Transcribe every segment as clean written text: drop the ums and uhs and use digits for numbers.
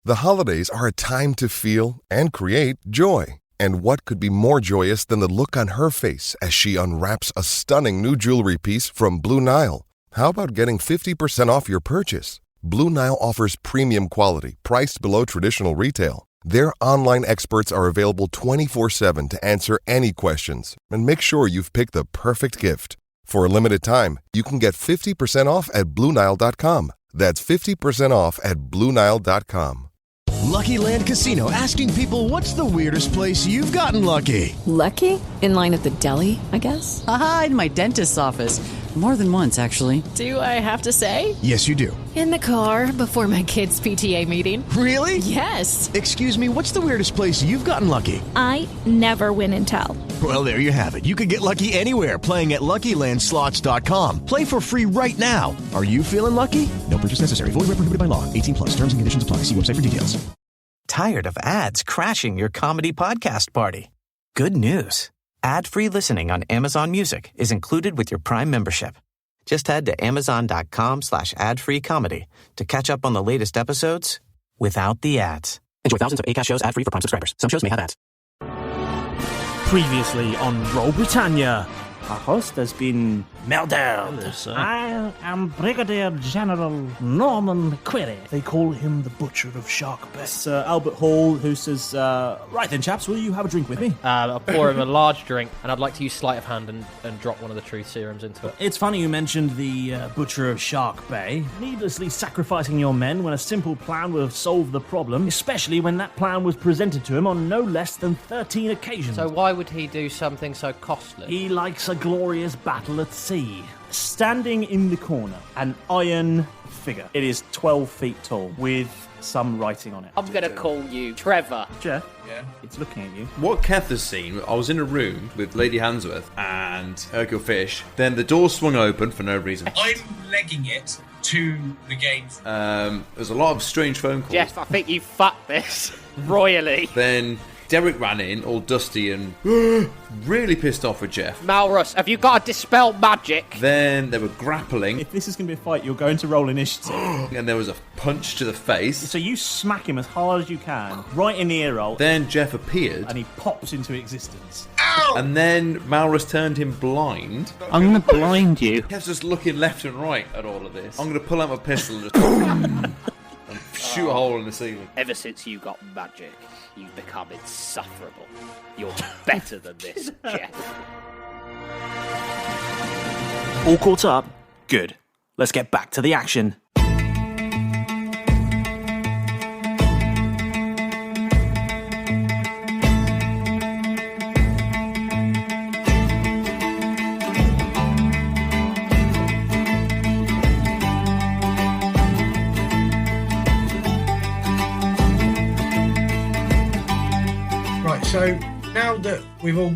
The holidays are a time to feel and create joy. And what could be more joyous than the look on her face as she unwraps a stunning new jewelry piece from Blue Nile? How about getting 50% off your purchase? Blue Nile offers premium quality, priced below traditional retail. Their online experts are available 24/7 to answer any questions and make sure you've picked the perfect gift. For a limited time, you can get 50% off at BlueNile.com. That's 50% off at BlueNile.com. Lucky Land Casino, asking people, what's the weirdest place you've gotten lucky? Lucky? In line at the deli, I guess? Aha, in my dentist's office. More than once, actually. Do I have to say? Yes, you do. In the car before my kids' PTA meeting. Really? Yes. Excuse me, what's the weirdest place you've gotten lucky? I never win and tell. Well, there you have it. You can get lucky anywhere, playing at LuckyLandSlots.com. Play for free right now. Are you feeling lucky? No purchase necessary. Void where prohibited by law. 18+. Terms and conditions apply. See website for details. Tired of ads crashing your comedy podcast party? Good news. Ad-free listening on Amazon Music is included with your Prime membership. Just head to amazon.com/ad-free comedy to catch up on the latest episodes without the ads. Enjoy thousands of Acast shows ad-free for Prime subscribers. Some shows may have ads. Previously on Roll Britannia, our host has been murdered. I am Brigadier General Norman Query. They call him the Butcher of Shark Bay. Sir Albert Hall, who says, right then, chaps, will you have a drink with me? I'll pour him a large drink, and I'd like to use sleight of hand and drop one of the truth serums into it. It's funny you mentioned the Butcher of Shark Bay. Needlessly sacrificing your men when a simple plan would have solved the problem, especially when that plan was presented to him on no less than 13 occasions. So why would he do something so costly? He likes a glorious battle at sea. Standing in the corner, an iron figure. It is 12 feet tall, with some writing on it. I'm going to call you Trevor. Jeff? Yeah? It's looking at you. What Keth has seen, I was in a room with Lady Hansworth and Hercule Fish. Then the door swung open for no reason. I'm legging it to the game. There's a lot of strange phone calls. Jeff, I think you fucked this royally. Then Derek ran in, all dusty and really pissed off with Jeff. Malrus, have you got a dispel magic? Then they were grappling. If this is going to be a fight, you're going to roll initiative. And there was a punch to the face. So you smack him as hard as you can, right in the ear roll. Then Jeff appeared. And he pops into existence. Ow! And then Malrus turned him blind. I'm going to blind you. Kev's just looking left and right at all of this. I'm going to pull out my pistol and just and shoot a hole in the ceiling. Ever since you got magic, you've become insufferable. You're better than this, Jeff. All caught up? Good. Let's get back to the action. So now that we've all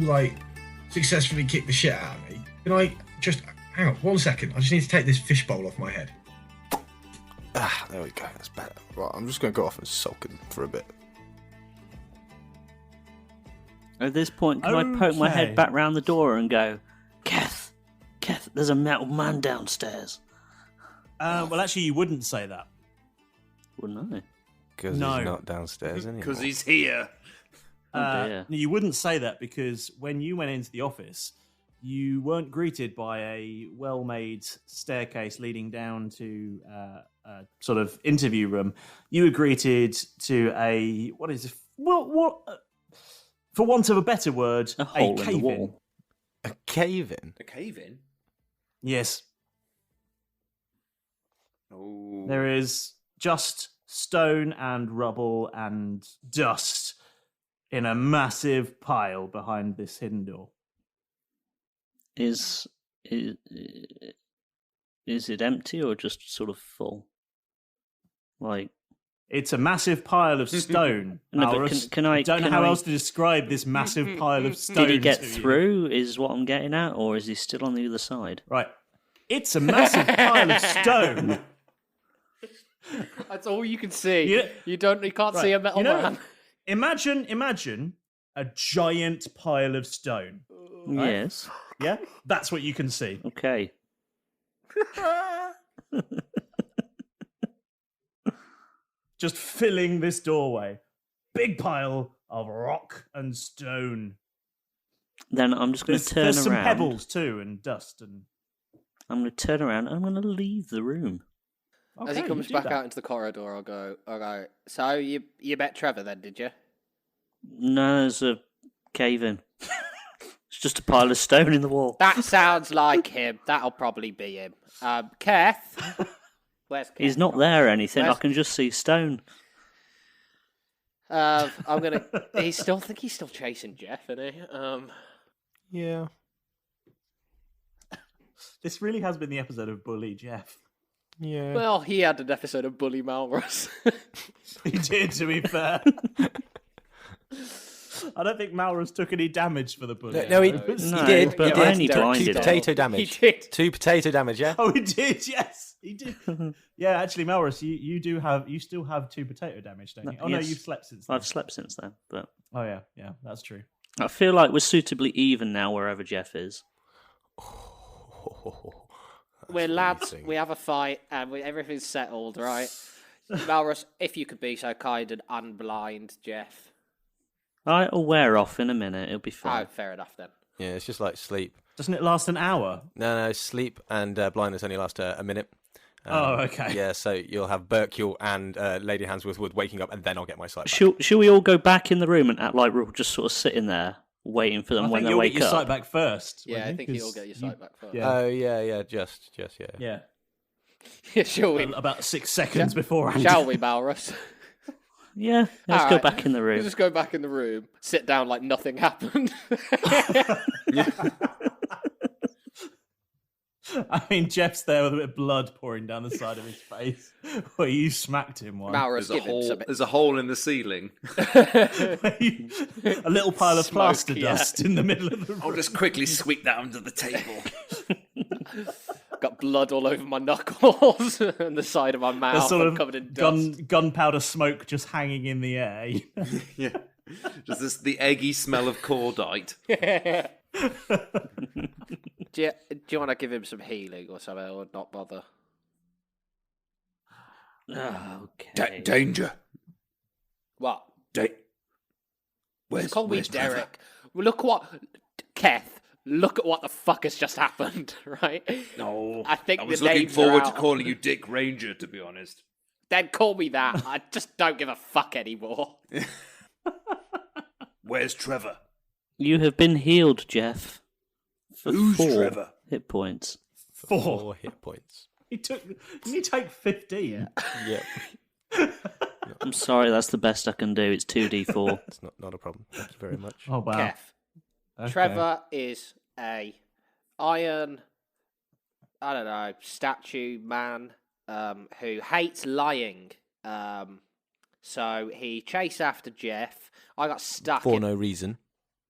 successfully kicked the shit out of me, can I just hang on 1 second? I just need to take this fishbowl off my head. There we go. That's better. Right, I'm just going to go off and sulk for a bit. At this point, can I poke my head back round the door and go, Keth, there's a metal man downstairs? Well, actually, you wouldn't say that. Wouldn't I? Because he's not downstairs anymore. Because he's here. You wouldn't say that because when you went into the office, you weren't greeted by a well-made staircase leading down to a sort of interview room. You were greeted to a for want of a better word, a hole in the cave-in. wall. A cave-in? A cave-in? Yes. Oh. There is just stone and rubble and dust in a massive pile behind this hidden door. Is it empty or just sort of full? It's a massive pile of stone. No, but can I don't know how else to describe this massive pile of stone. Did he get through? Is what I'm getting at, or is he still on the other side? Right. It's a massive pile of stone. That's all you can see. You can't see a metal man. Imagine a giant pile of stone. Right? Yes. Yeah? That's what you can see. Okay. just filling this doorway. Big pile of rock and stone. Then I'm just going to turn around. There's some pebbles too and dust. And I'm going to turn around and I'm going to leave the room. As he comes back out into the corridor, I'll go, so you met Trevor then, did you? No, there's a cave in. It's just a pile of stone in the wall. That sounds like him. That'll probably be him. Keth? Where's Keth? He's not there or anything. I can just see stone. I'm gonna. He's still chasing Jeff, isn't he? Yeah. This really has been the episode of Bully Jeff. Yeah. Well, he had an episode of Bully Malrus. He did, to be fair. I don't think Malrus took any damage for the bully. No, he did. But He only did. Took blinded 2 him. potato damage. He did. 2 potato damage, yeah? Oh, he did, yes. He did. Yeah, actually, Malrus, you still have 2 potato damage, don't you? Oh, no, Yes. you've slept since then. I've slept since then, but Oh, yeah, that's true. I feel like we're suitably even now wherever Jeff is. We're lads, we have a fight, and everything's settled, right? Malrus, if you could be so kind and unblind Jeff. It'll wear off in a minute. It'll be fine. Oh, fair enough then. Yeah, it's just like sleep. Doesn't it last an hour? No, sleep and blindness only last a minute. Oh, okay. Yeah, so you'll have Berkule and Lady Hansworth Wood waking up, and then I'll get my sight back. Should we all go back in the room and act like we're all just sort of sitting there waiting for them when they wake you'll get your up? sight back first. Yeah, I think you'll get your sight back first. Yeah. Oh, yeah, just, yeah. Yeah. Yeah, shall we? About 6 seconds beforehand. Shall we, Malrus? Yeah, let's All go right. back in the room. We'll just go back in the room, sit down like nothing happened. I mean, Jeff's there with a bit of blood pouring down the side of his face where you smacked him one. Malrus, There's a hole in the ceiling. A little pile of Smoke, plaster yeah. dust in the middle of the room. I'll just quickly sweep that under the table. Got blood all over my knuckles and the side of my There's mouth. sort I'm of covered in dust. gunpowder smoke just hanging in the air. Yeah. Just the eggy smell of cordite. Do you want to give him some healing or something, or not bother? Okay. Danger. What? Where's Call me where's Trevor? Derek. Look what, Keth. Look at what the fuck has just happened, right? No, I think I was the looking names forward are to out. calling you Dick Ranger, to be honest. Then call me that. I just don't give a fuck anymore. Where's Trevor? You have been healed, Jeff. For Who's 4 Trevor? hit points. 4 hit points. Didn't he take 15? Yep. I'm sorry, that's the best I can do. It's 2d4. It's not a problem. Thank you very much. Oh, wow. Keth. Okay. Trevor is a iron, I don't know, statue man who hates lying. So he chased after Jeff. I got stuck For no reason.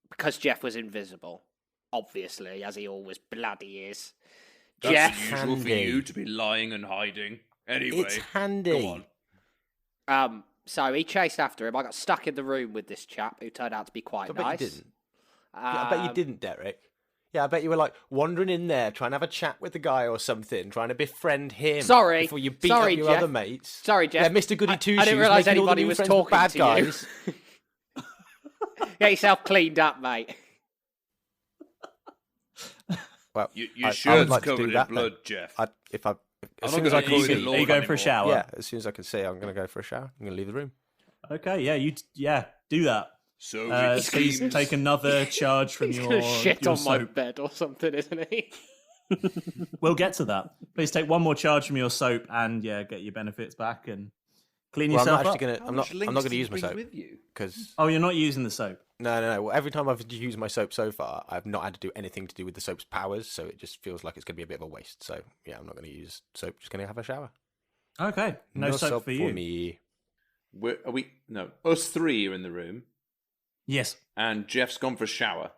because Jeff was invisible. Obviously, as he always bloody is. That's Jeff. unusual for Handy. you to be lying and hiding. Anyway, It's handy. go on. So he chased after him. I got stuck in the room with this chap who turned out to be quite I bet nice. you didn't. Yeah, I bet you didn't, Derek. Yeah, I bet you were like wandering in there, trying to have a chat with the guy or something, trying to befriend him. Sorry. Before you beat Sorry, up your Jeff. other mates. Sorry, Jeff. Yeah, Mr. Goody Two I didn't Shoes, realise making all the anybody new was friends with talking bad to guys. you. Get yourself cleaned up, mate. Well, Your I would shirt's like to covered do in that, blood, then. Jeff. As I'm soon not as I gonna can call you see, Lord Are you going for a anymore. shower? yeah, as soon as I can see, I'm going to go for a shower. I'm going to leave the room. Okay, yeah, do that. So Please take another charge from He's your, gonna shit your on my soap. bed or something, isn't he? We'll get to that. Please take one more charge from your soap and get your benefits back and clean Well, I'm yourself not up. actually going to. I'm not going to use my soap because. Oh, you're not using the soap. No. Well, every time I've used my soap so far, I've not had to do anything to do with the soap's powers, so it just feels like it's going to be a bit of a waste. So yeah, I'm not going to use soap. Just going to have a shower. Okay, no soap for you. me. Us 3 are in the room, Yes, and Jeff's gone for a shower.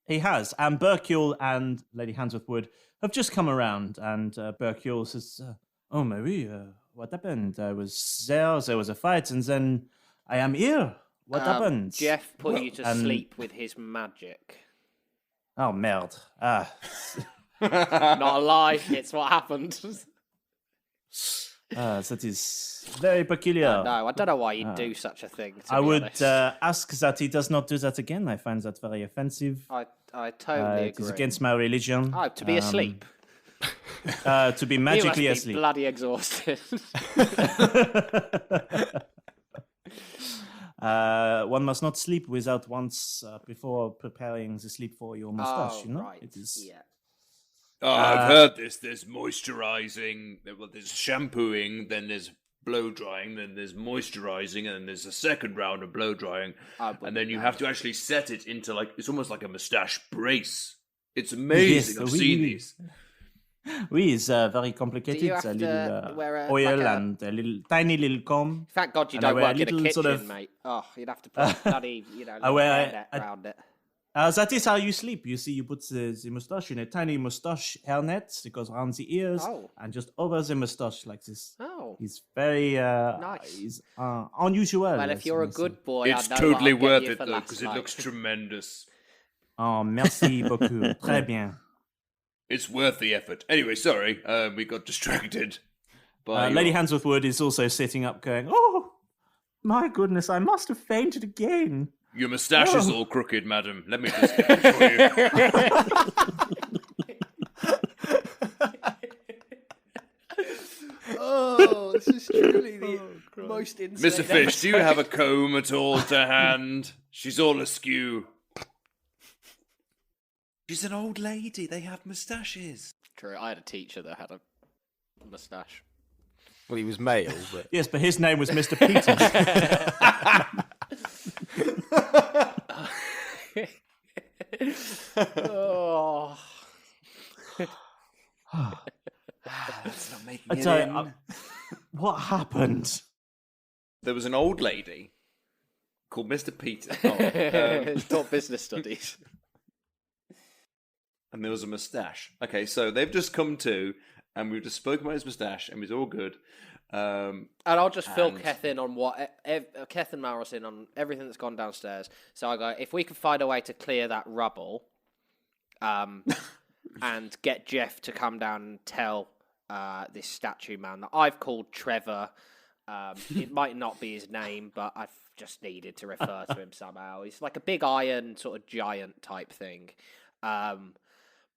he has. And Berkule and Lady Hansworth Wood have just come around, and Berkule says, "Oh, Marie, what happened? There was a fight, and then I am here. What happened?" Jeff put you to And- sleep with his magic. Oh, merde. Not a lie, it's what happened. That is very peculiar. No, I don't know why you'd do such a thing. I would ask that he does not do that again. I find that very offensive. I totally agree. It is against my religion. Oh, to be asleep. To be magically you must asleep. Be bloody exhausted. One must not sleep without once before preparing the sleep for your moustache. You know, right. It is. Yeah. Oh, I've heard this. There's moisturizing. Well, there's shampooing. Then there's blow drying. Then there's moisturizing, and then there's a second round of blow drying, and then you have to actually set it into it's almost like a moustache brace. It's amazing. I've seen these. Oui, it's very complicated. Do you have a little wear oil and a little tiny little comb. Thank God you And I don't wear a work in a little kitchen, sort of- mate. Oh, you'd have to put bloody, I wear hairnet around it. That is how you sleep. You see, you put the moustache in a tiny moustache hairnet that goes around the ears and just over the moustache like this. Oh. It's very nice. It's, unusual. Well, if you're a good boy, It's I know totally what I'll worth get you it for though, last because it night. looks tremendous. Oh, merci beaucoup. Très bien. It's worth the effort. Anyway, sorry, we got distracted. By Lady Handsworth Wood is also sitting up, going, "Oh, my goodness, I must have fainted again." Your moustache is all crooked, madam. Let me just get it for you. Oh, this is truly the most insane. Mr. Fish, do you have a comb at all to hand? She's all askew. She's an old lady. They have moustaches. True, I had a teacher that had a moustache. Well, he was male, but... Yes, but his name was Mr. Peters. Oh. That's not making I it tell you, in. what happened? There was an old lady called Mr. Peter. Taught business studies. And there was a moustache. Okay, so they've just come to, and we've just spoken about his moustache, and it's all good. And I'll just fill Keth in on Keth and Malrus in on everything that's gone downstairs. So I go, if we can find a way to clear that rubble, and get Jeff to come down and tell this statue man that I've called Trevor. It might not be his name, but I've just needed to refer to him somehow. He's like a big iron sort of giant type thing.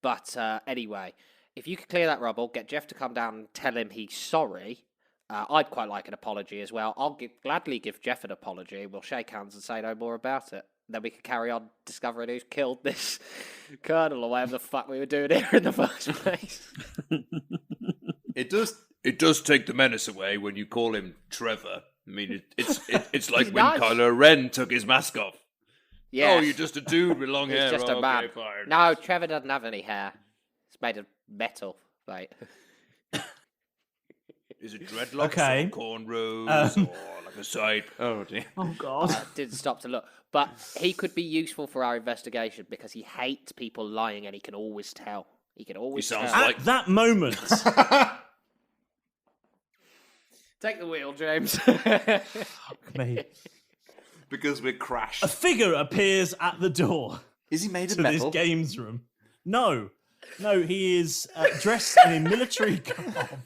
But anyway, if you could clear that rubble, get Jeff to come down and tell him he's sorry. I'd quite like an apology as well. I'll gladly give Jeff an apology. We'll shake hands and say no more about it. Then we can carry on discovering who's killed this colonel or whatever the fuck we were doing here in the first place. It does take the menace away when you call him Trevor. I mean, it's like when nice. Kylo Ren took his mask off. Yeah. Oh, you're just a dude with long He's hair. just a okay, man. fine. No, Trevor doesn't have any hair. It's made of metal, mate. Is it dreadlocks Okay. or cornrows or like a side? Oh, dear. Oh, God. I didn't stop to look. But he could be useful for our investigation because he hates people lying and he can always tell. He can always tell. At that moment, Take the wheel, James. me, Because we're crashed. a figure appears at the door Is he made of to this metal? games room. No, he is dressed in a military garb.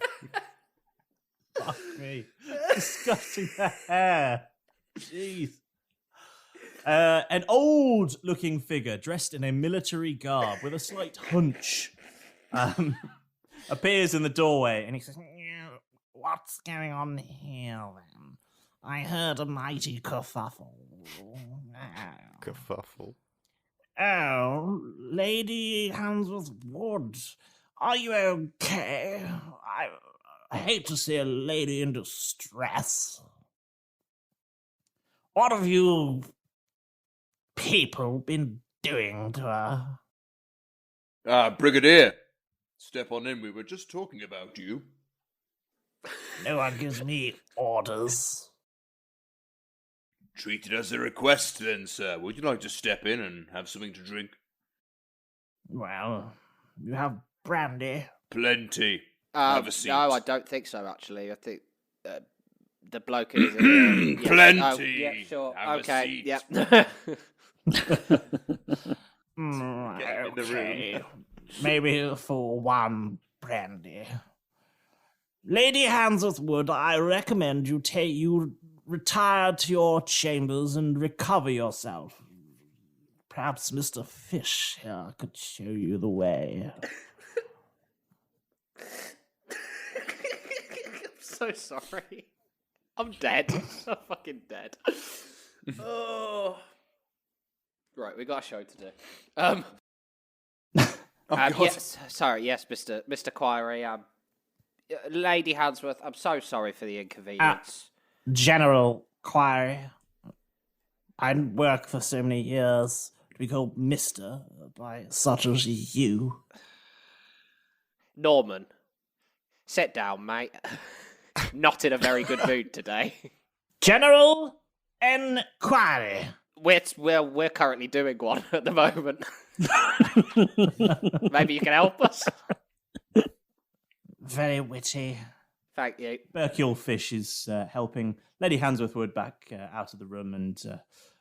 Fuck me. Disgusting hair. Jeez. An old-looking figure dressed in a military garb with a slight hunch appears in the doorway, and he says, "What's going on here, then? I heard a mighty kerfuffle." Kerfuffle. "Oh, Lady Handsworth Wood, are you okay? I hate to see a lady in distress. What have you people been doing to her?" Brigadier. Step on in. We were just talking about you. "No one gives me orders." Treat it as a request, then, sir. Would you like to step in and have something to drink? "Well, you have brandy?" Plenty. Have a seat. No, I don't think so, actually. I think the bloke is... yeah. Plenty. Oh, yeah, sure. Have a okay, seat. yep. Get in the room. Maybe for one brandy. Lady Handsworth, I recommend you retire to your chambers and recover yourself. Perhaps Mr. Fish here could show you the way. I'm so sorry. I'm dead. I'm fucking dead. Oh. Right, we got a show to do. Yes, sorry, yes, Mr. Quirey. Lady Handsworth, I'm so sorry for the inconvenience. General Quirey, I worked for so many years to be called Mr. by such as you. Norman, sit down, mate. Not in a very good mood today. General Enquiry. We're currently doing one at the moment. Maybe you can help us. Very witty. Thank you. Berkule Fish is helping Lady Handsworth back out of the room, and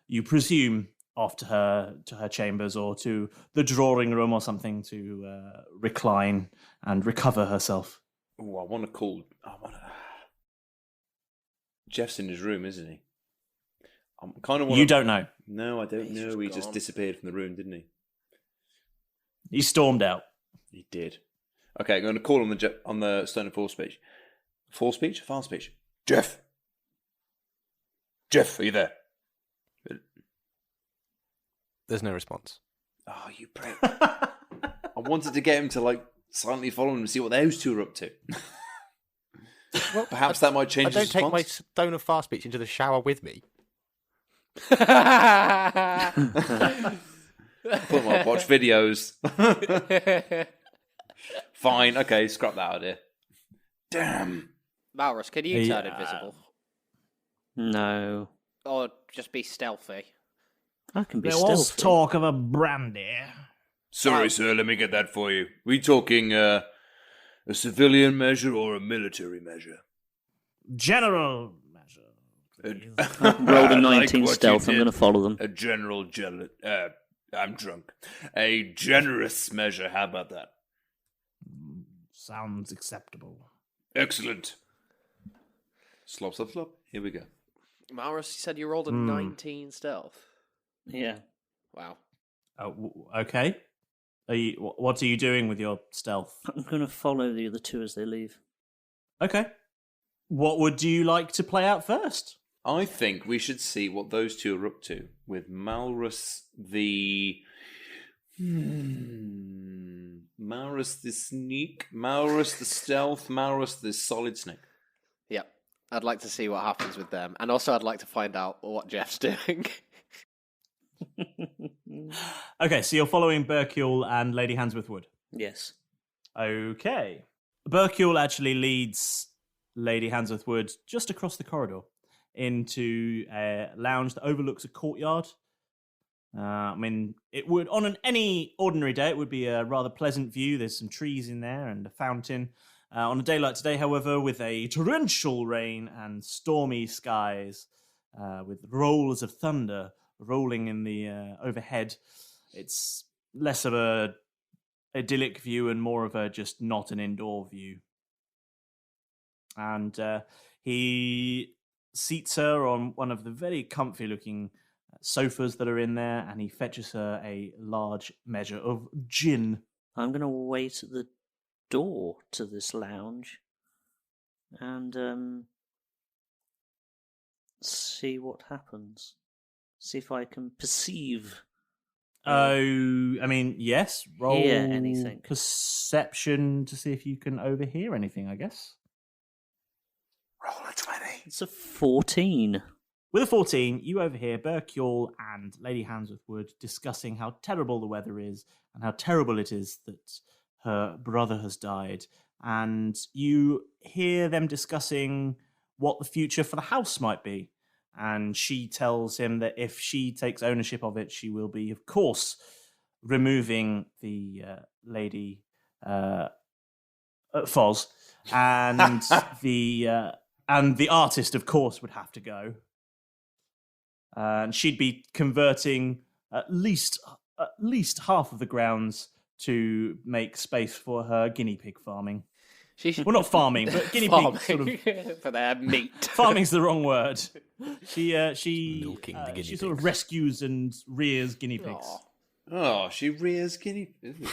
you presume off to her chambers or to the drawing room or something to recline and recover herself. Oh, I want to call. Jeff's in his room, isn't he? I'm kind of. You don't know. No, I don't know. He just disappeared from the room, didn't he? He stormed out. He did. Okay, I'm going to call on the Stone and Fast speech. Fast speech. Jeff, are you there? There's no response. Oh, you prick! I wanted to get him to silently follow him and see what those two are up to. Well, perhaps that might change. I don't take my Stone of Fast speech into the shower with me. Put them on, watch videos. Fine, okay, scrap that idea. Damn. Malrus, can you turn invisible? No. Or just be stealthy? I can be there stealthy. Was talk of a brandy. Sorry, sir, let me get that for you. We talking a civilian measure or a military measure? General measure. Rolled a 19 stealth, I'm going to follow them. A general I'm drunk. A generous measure, how about that? Sounds acceptable. Excellent. Slop. Here we go. Malrus, you said you rolled a 19 stealth. Yeah. Wow. Oh, okay. What are you doing with your stealth? I'm going to follow the other two as they leave. Okay. What would you like to play out first? I think we should see what those two are up to with Malrus the Malrus the sneak, Malrus the stealth, Malrus the solid snake. Yep. I'd like to see what happens with them. And also I'd like to find out what Jeff's doing. Okay, so you're following Berkule and Lady Handsworth. Yes. Okay. Berkule actually leads Lady Handsworth just across the corridor into a lounge that overlooks a courtyard. I mean, it would, on any ordinary day, it would be a rather pleasant view. There's some trees in there and a fountain. On a day like today, however, with a torrential rain and stormy skies, with rolls of thunder rolling in the overhead, it's less of a idyllic view and more of a just not an indoor view. And he seats her on one of the very comfy-looking sofas that are in there, and he fetches her a large measure of gin. I'm going to wait at the door to this lounge and see what happens. See if I can perceive. Oh, I mean, yes. Roll hear anything. Perception to see if you can overhear anything, I guess. Roll a 20. It's a 14. With a 14, you overhear Berkule and Lady Handsworth discussing how terrible the weather is and how terrible it is that her brother has died. And you hear them discussing what the future for the house might be. And she tells him that if she takes ownership of it, she will be, of course, removing the Lady Foz. And the artist, of course, would have to go. And she'd be converting at least half of the grounds to make space for her guinea pig farming. Well, not farming, but guinea pigs sort of for their meat. Farming's the wrong word. She Milking the guinea she sort of rescues and rears guinea pigs. Oh, she rears guinea pigs.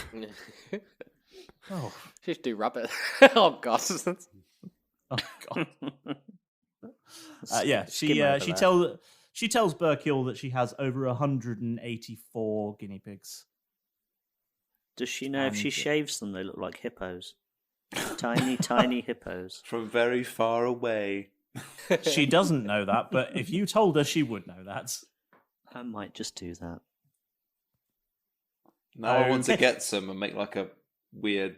Oh, she should do rubber. Oh God. Oh God. She tells Berkill that she has over 184 guinea pigs. Does she know if she shaves them, they look like hippos? Tiny, tiny hippos. From very far away. She doesn't know that, but if you told her, she would know that. I might just do that. Now I want to get some and make like a weird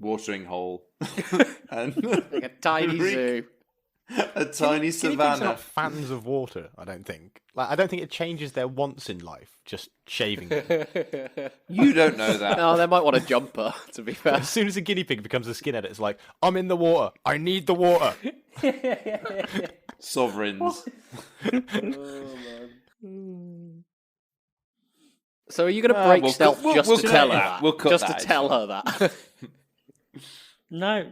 watering hole. And like a tiny zoo. A tiny savannah. Are not fans of water, I don't think. Like, I don't think it changes their wants in life, just shaving them. You don't know that. No, they might want a jumper, to be fair. As soon as a guinea pig becomes a skinhead, it's like, I'm in the water. I need the water. Sovereigns. So are you going to break stealth just to tell her that? We'll cut just that. to tell her that? No.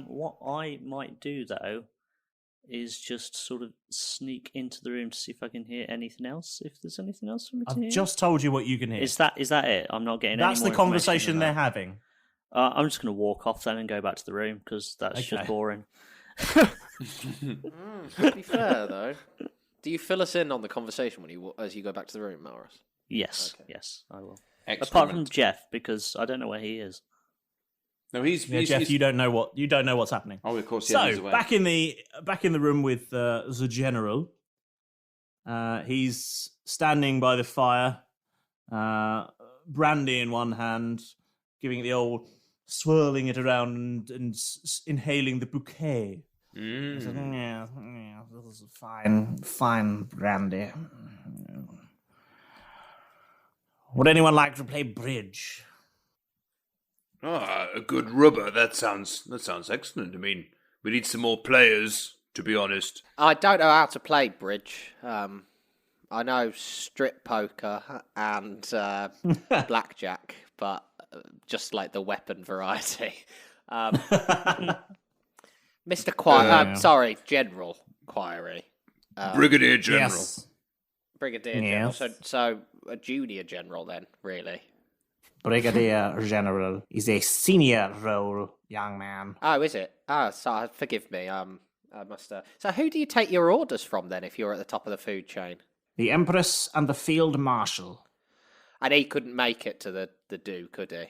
What I might do, though, is just sort of sneak into the room to see if I can hear anything else, if there's anything else for me to hear. I've just told you what you can hear. Is that it? I'm not getting any more That's the information conversation than they're that. having. I'm just going to walk off then and go back to the room, because that's just boring. To be fair, though, do you fill us in on the conversation as you go back to the room, Malrus? Yes, yes, I will. Excellent. Apart from Jeff, because I don't know where he is. No, he's Jeff. You don't know what's happening. Oh, of course. Yeah, he's so away. back in the room with the general. He's standing by the fire, brandy in one hand, giving it the old swirling it around and inhaling the bouquet. Mm. He said, yeah, this is fine brandy. Would anyone like to play bridge? A good rubber. That sounds excellent. I mean, we need some more players, to be honest. I don't know how to play bridge. I know strip poker and blackjack, but just like the weapon variety. General Quiery. Brigadier General. Yes. Brigadier General. So a junior general then, really. Brigadier General is a senior role, young man. Oh, is it? Oh, so forgive me. I must. So who do you take your orders from then, if you're at the top of the food chain? The Empress and the Field Marshal. And he couldn't make it to the do, could he?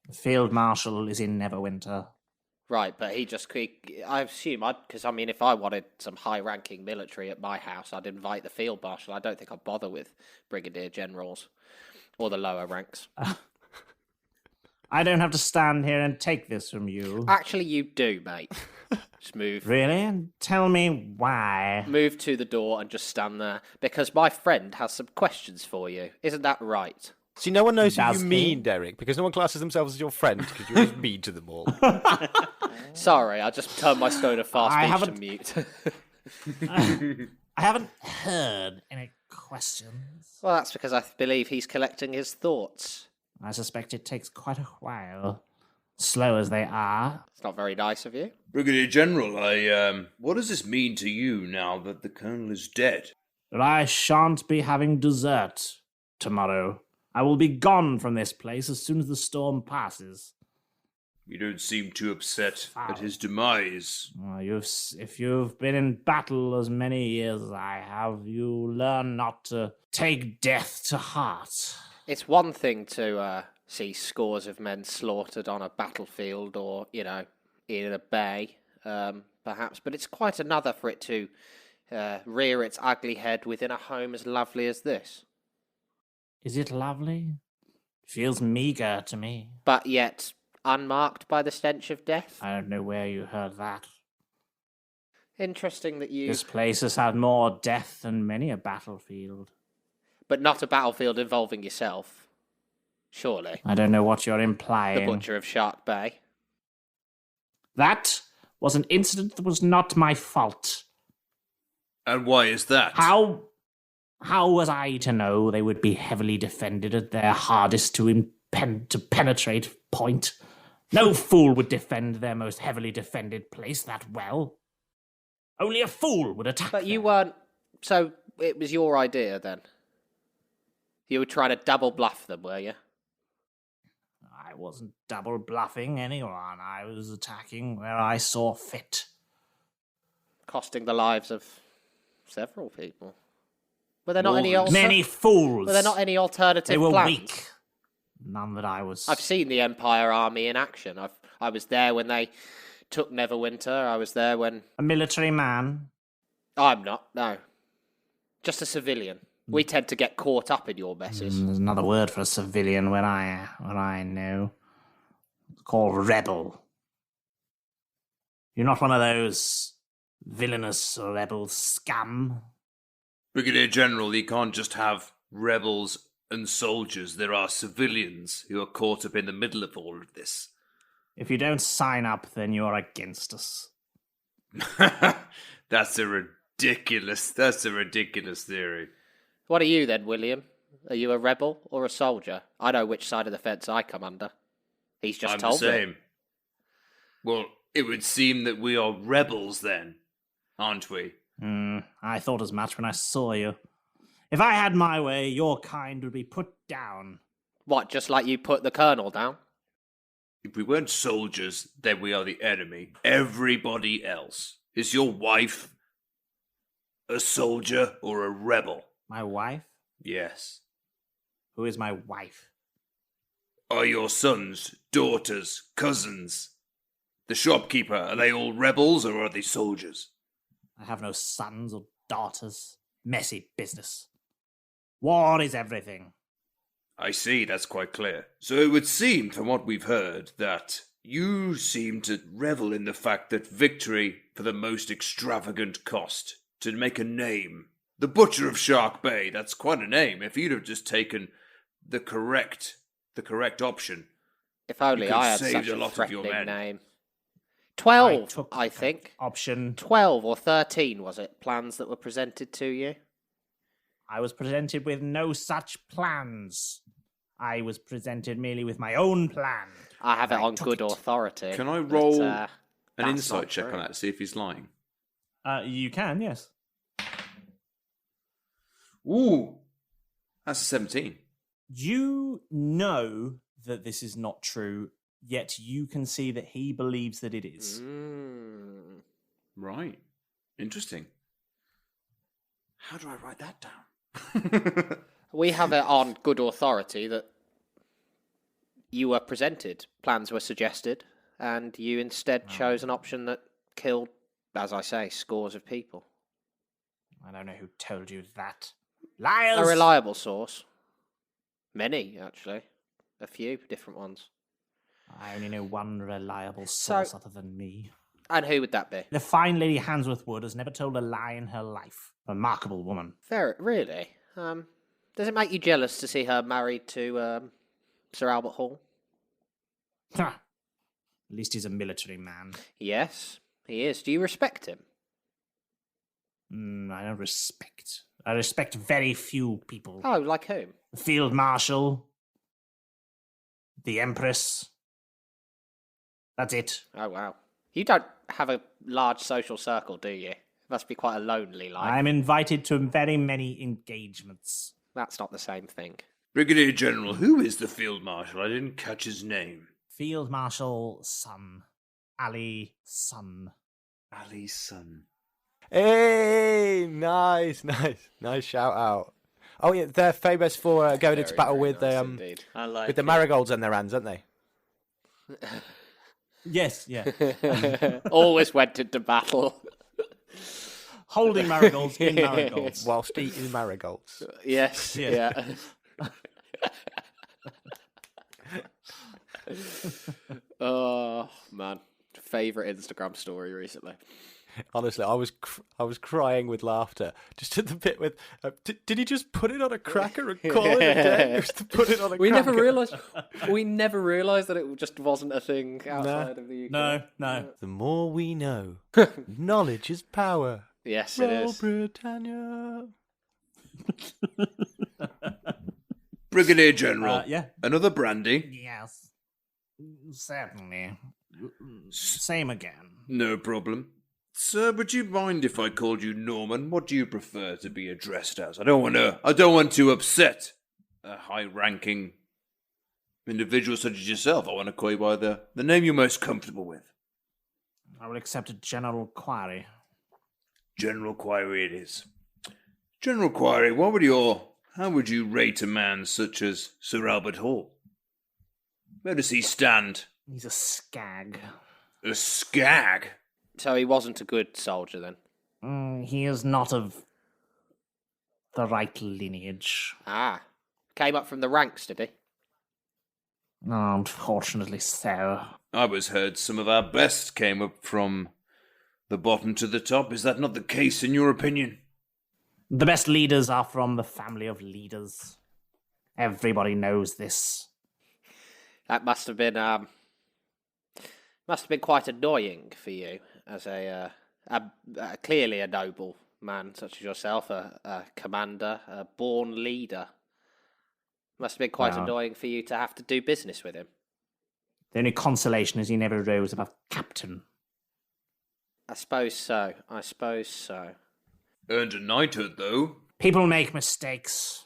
The Field Marshal is in Neverwinter. Right, but I assume, because if I wanted some high-ranking military at my house, I'd invite the Field Marshal. I don't think I'd bother with Brigadier Generals or the lower ranks. I don't have to stand here and take this from you. Actually, you do, mate. Just move. Really? Tell me why. Move to the door and just stand there, because my friend has some questions for you. Isn't that right? See, no one knows who you mean, Derek, because no one classes themselves as your friend, because you're just mean to them all. Sorry, I just turned my stoner fast speech to mute. I haven't heard any questions. Well, that's because I believe he's collecting his thoughts. I suspect it takes quite a while. Slow as they are. It's not very nice of you. Brigadier General, what does this mean to you now that the Colonel is dead? But I shan't be having dessert tomorrow. I will be gone from this place as soon as the storm passes. You don't seem too upset at his demise. If you've been in battle as many years as I have, you learn not to take death to heart. It's one thing to see scores of men slaughtered on a battlefield or, in a bay, perhaps, but it's quite another for it to rear its ugly head within a home as lovely as this. Is it lovely? Feels meagre to me. But yet unmarked by the stench of death? I don't know where you heard that. Interesting that you... This place has had more death than many a battlefield. But not a battlefield involving yourself, surely. I don't know what you're implying. The Butcher of Shark Bay. That was an incident that was not my fault. And why is that? How was I to know they would be heavily defended at their hardest to penetrate point? No fool would defend their most heavily defended place that well. Only a fool would attack But you there. weren't... So it was your idea, then? You were trying to double bluff them, were you? I wasn't double bluffing anyone. I was attacking where I saw fit. Costing the lives of several people. Were there not any many fools? Were there not any alternative They were plans? weak. None that I was. I've seen the Empire Army in action. I was there when they took Neverwinter. I was there when... A military man? I'm not, no. Just a civilian. We tend to get caught up in your messes. There's another word for a civilian when I know. It's called rebel. You're not one of those villainous rebel scum. Brigadier General, you can't just have rebels and soldiers. There are civilians who are caught up in the middle of all of this. If you don't sign up, then you're against us. That's a ridiculous theory. What are you then, William? Are you a rebel or a soldier? I know which side of the fence I come under. He's just told the same. me. Well, it would seem that we are rebels then, aren't we? I thought as much when I saw you. If I had my way, your kind would be put down. What, just like you put the colonel down? If we weren't soldiers, then we are the enemy. Everybody else. Is your wife a soldier or a rebel? My wife? Yes. Who is my wife? Are your sons, daughters, cousins, the shopkeeper, are they all rebels or are they soldiers? I have no sons or daughters. Messy business. War is everything. I see, that's quite clear. So it would seem, from what we've heard, that you seem to revel in the fact that victory for the most extravagant cost, to make a name. The Butcher of Shark Bay, that's quite a name. If you'd have just taken the correct option. If only I had saved such a a lot of your threatening men. name. 12, I think. Option 12 or 13, was it? Plans that were presented to you? I was presented with no such plans. I was presented merely with my own plan. I have it on good authority. Can I roll but, an that's insight not check true. on that to see if he's lying? You can, yes. Ooh, that's a 17. You know that this is not true, yet you can see that he believes that it is. Right. Interesting. How do I write that down? We have it on good authority that you were presented, plans were suggested, and you instead chose an option that killed, as I say, scores of people. I don't know who told you that. Liars! A reliable source. Many, actually. A few different ones. I only know one reliable source other than me. And who would that be? The fine Lady Hansworth Wood has never told a lie in her life. Remarkable woman. Really? Does it make you jealous to see her married to Sir Albert Hall? At least he's a military man. Yes, he is. Do you respect him? I don't respect. I respect very few people. Oh, like whom? The Field Marshal. The Empress. That's it. Oh, wow. You don't have a large social circle, do you? It must be quite a lonely life. I'm invited to very many engagements. That's not the same thing. Brigadier General, who is the Field Marshal? I didn't catch his name. Field Marshal Sun. Ali Sun. Ali's son. Hey, nice shout out. Oh yeah, they're famous for going into battle with with the marigolds in their hands, aren't they? Yes, yeah. Always went into battle. Holding marigolds in marigolds. Whilst eating marigolds. Yes, yeah. Oh, man. Favourite Instagram story recently. Honestly, I was crying with laughter just at the bit with. Did he just put it on a cracker and call it a day? Just put it on a We cracker. never realised that it just wasn't a thing outside of the UK. No. The more we know, knowledge is power. Yes, Roll it is. Britannia. Brigadier General. Yeah. Another brandy. Yes. Certainly. Same again. No problem. Sir, would you mind if I called you Norman? What do you prefer to be addressed as? I don't want to upset a high-ranking individual such as yourself. I want to call you by the name you're most comfortable with. I will accept a General Query. General Query it is. General Query, how would you rate a man such as Sir Albert Hall? Where does he stand? He's a skag. A skag? So he wasn't a good soldier then? He is not of the right lineage. Ah. Came up from the ranks, did he? No, unfortunately so. I was heard some of our best came up from the bottom to the top. Is that not the case in your opinion? The best leaders are from the family of leaders. Everybody knows this. That must have been quite annoying for you as a clearly a noble man such as yourself, a commander, a born leader. Must have been quite annoying for you to have to do business with him. The only consolation is he never rose above captain. I suppose so. Earned a knighthood, though. People make mistakes.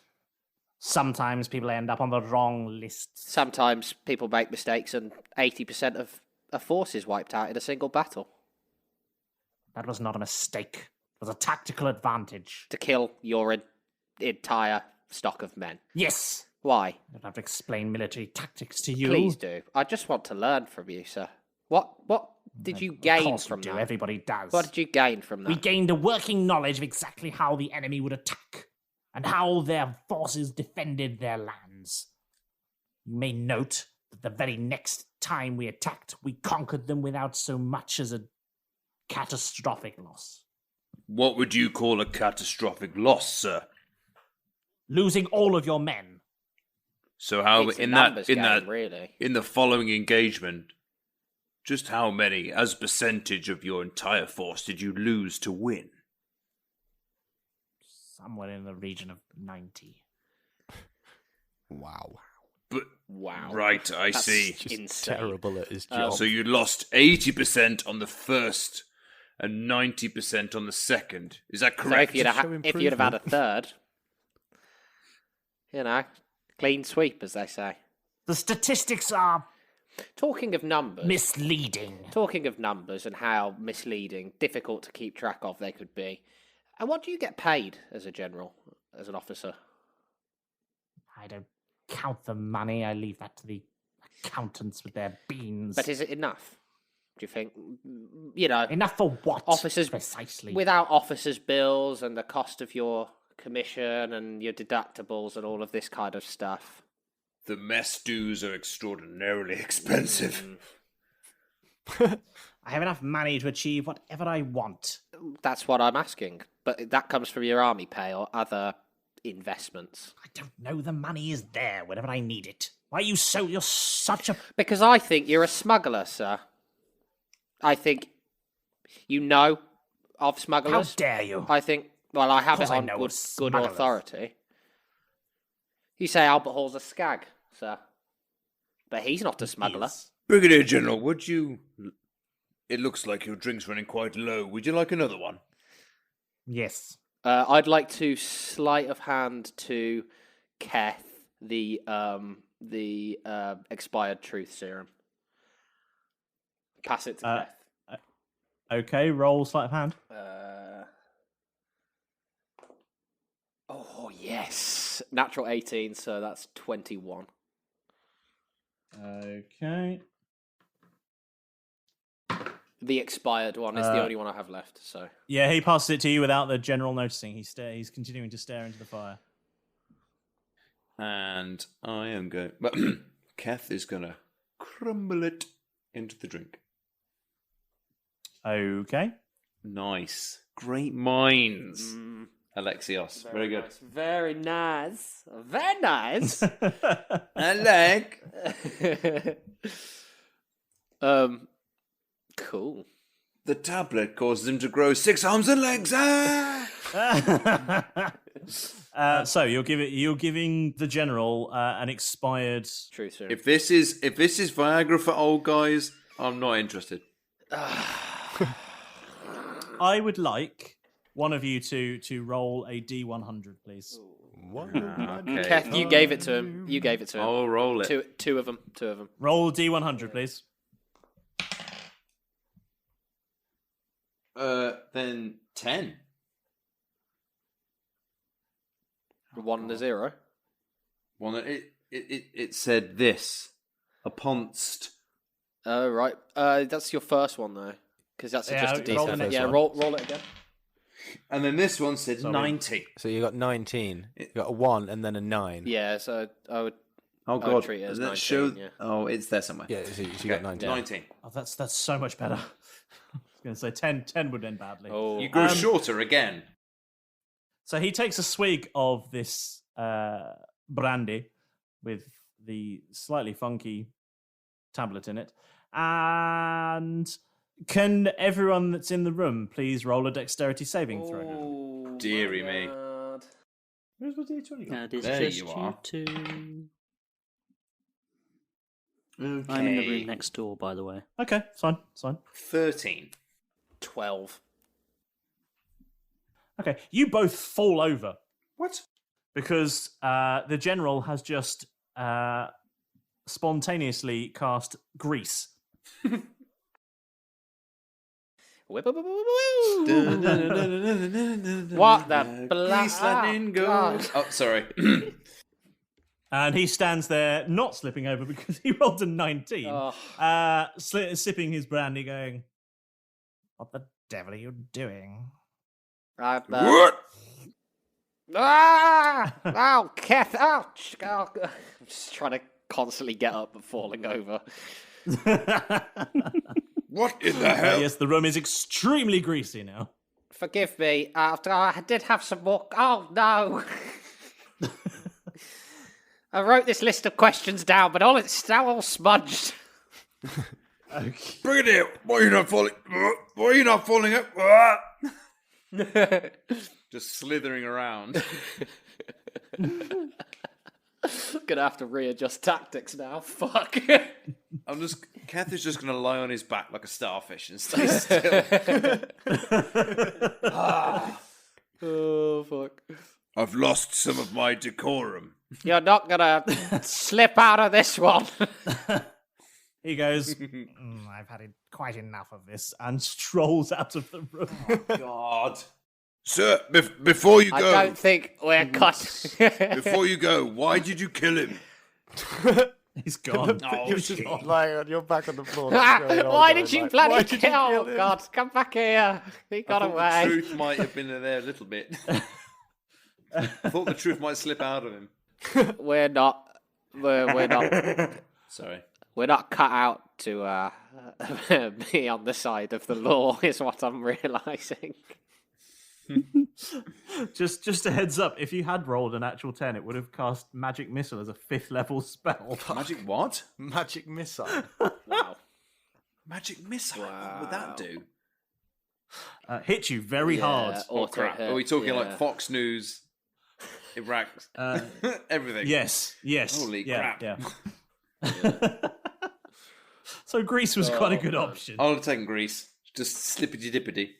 Sometimes people end up on the wrong list. Sometimes people make mistakes and 80% of a force is wiped out in a single battle. That was not a mistake. It was a tactical advantage. To kill your entire stock of men. Yes. Why? I don't have to explain military tactics to you. Please do. I just want to learn from you, sir. What did you gain from that? Everybody does. What did you gain from that? We gained a working knowledge of exactly how the enemy would attack and how their forces defended their lands. You may note that the very next time we attacked, we conquered them without so much as a catastrophic loss. What would you call a catastrophic loss, sir? Losing all of your men. So how it's in the following engagement, just how many as percentage of your entire force did you lose to win? Somewhere in the region of 90. Wow. But wow. Right, I That's see. Insane. Terrible at his job. So you lost 80% on the first and 90% on the second. Is that correct? So if you'd have had a third, clean sweep, as they say. The statistics are... Talking of numbers... misleading. Talking of numbers and how misleading, difficult to keep track of they could be. And what do you get paid as a general, as an officer? I don't count the money. I leave that to the accountants with their beans. But is it enough? Do you think? Enough for what? Officers, precisely. Without officers' bills and the cost of your commission and your deductibles and all of this kind of stuff. The mess dues are extraordinarily expensive. I have enough money to achieve whatever I want. That's what I'm asking. But that comes from your army pay or other investments. I don't know. The money is there whenever I need it. Why are you so... You're such a... Because I think you're a smuggler, sir. I think you know of smugglers. How dare you? I think... Well, I have it on good authority. You say Albert Hall's a skag, sir. But he's not a smuggler. Brigadier General, would you... It looks like your drink's running quite low. Would you like another one? Yes. I'd like to sleight of hand to Keth the expired truth serum. Pass it to Keth. Okay, roll sleight of hand. Oh, yes. Natural 18, so that's 21. Okay. The expired one is the only one I have left, so... Yeah, he passes it to you without the general noticing. He's continuing to stare into the fire. And I am going... Keth is going to crumble it into the drink. Okay. Nice. Great minds. Alexios. Very good. Nice. Very nice. Very nice. I like. Cool. The tablet causes him to grow 6 arms and legs. Ah! So you're giving the general an expired truth serum. If this is Viagra for old guys, I'm not interested. I would like one of you to roll a D100, please. Okay. Keth, you gave it to him. I'll roll it. Two of them. Roll D100, please. Then 10. 1 and a 0. It said this. Aponst. Oh, right. That's your first one, though. Because that's just a D10. Yeah, roll it again. And then this one said 90. So you got 19. You got a 1 and then a 9. Yeah, so I would treat it as 19. Yeah. Oh, it's there somewhere. Yeah, so you got 19. 19. Oh, that's so much better. I was going to say 10 would end badly. Oh. You grew shorter again. So he takes a swig of this brandy with the slightly funky tablet in it. And can everyone that's in the room please roll a dexterity saving throw now? Dearie me. Where's my D20? There you are. Two. Okay. I'm in the room next door, by the way. Okay, it's fine. 13. 12. Okay, you both fall over. What? Because the general has just spontaneously cast grease. What the Grease lightning goes. Oh, sorry. And he stands there, not slipping over because he rolled a 19, sipping his brandy, going, "What the devil are you doing?" What? Oh, Keth! Ouch! Oh, I'm just trying to constantly get up but falling over. What in the hell? Yes, the room is extremely greasy now. Forgive me. I did have some more. Oh no! I wrote this list of questions down, but it's now all smudged. Okay. Bring it here. Why are you not falling up? Just slithering around. Gonna have to readjust tactics now. Fuck. Keth is just gonna lie on his back like a starfish and stay still. Oh fuck. I've lost some of my decorum. You're not gonna slip out of this one. He goes, I've had quite enough of this, and strolls out of the room. Oh, God. Sir, before you go... I don't think we're cut. Before you go, why did you kill him? He's gone. He was just lying on your back on the floor. Why did you bloody kill? Oh, God, come back here. He got away. The truth might have been there a little bit. I thought the truth might slip out of him. We're not. Sorry. We're not cut out to be on the side of the law, is what I'm realising. Just a heads up, if you had rolled an actual 10, it would have cast Magic Missile as a 5th level spell. Magic what? Magic Missile. Wow. Magic Missile? Wow. What would that do? Hit you very hard. Oh, crap. Are we talking like Fox News, Iraq, everything? Yes. Holy crap. Yeah. So Greece was quite a good option. I would have taken Greece. Just slippity-dippity.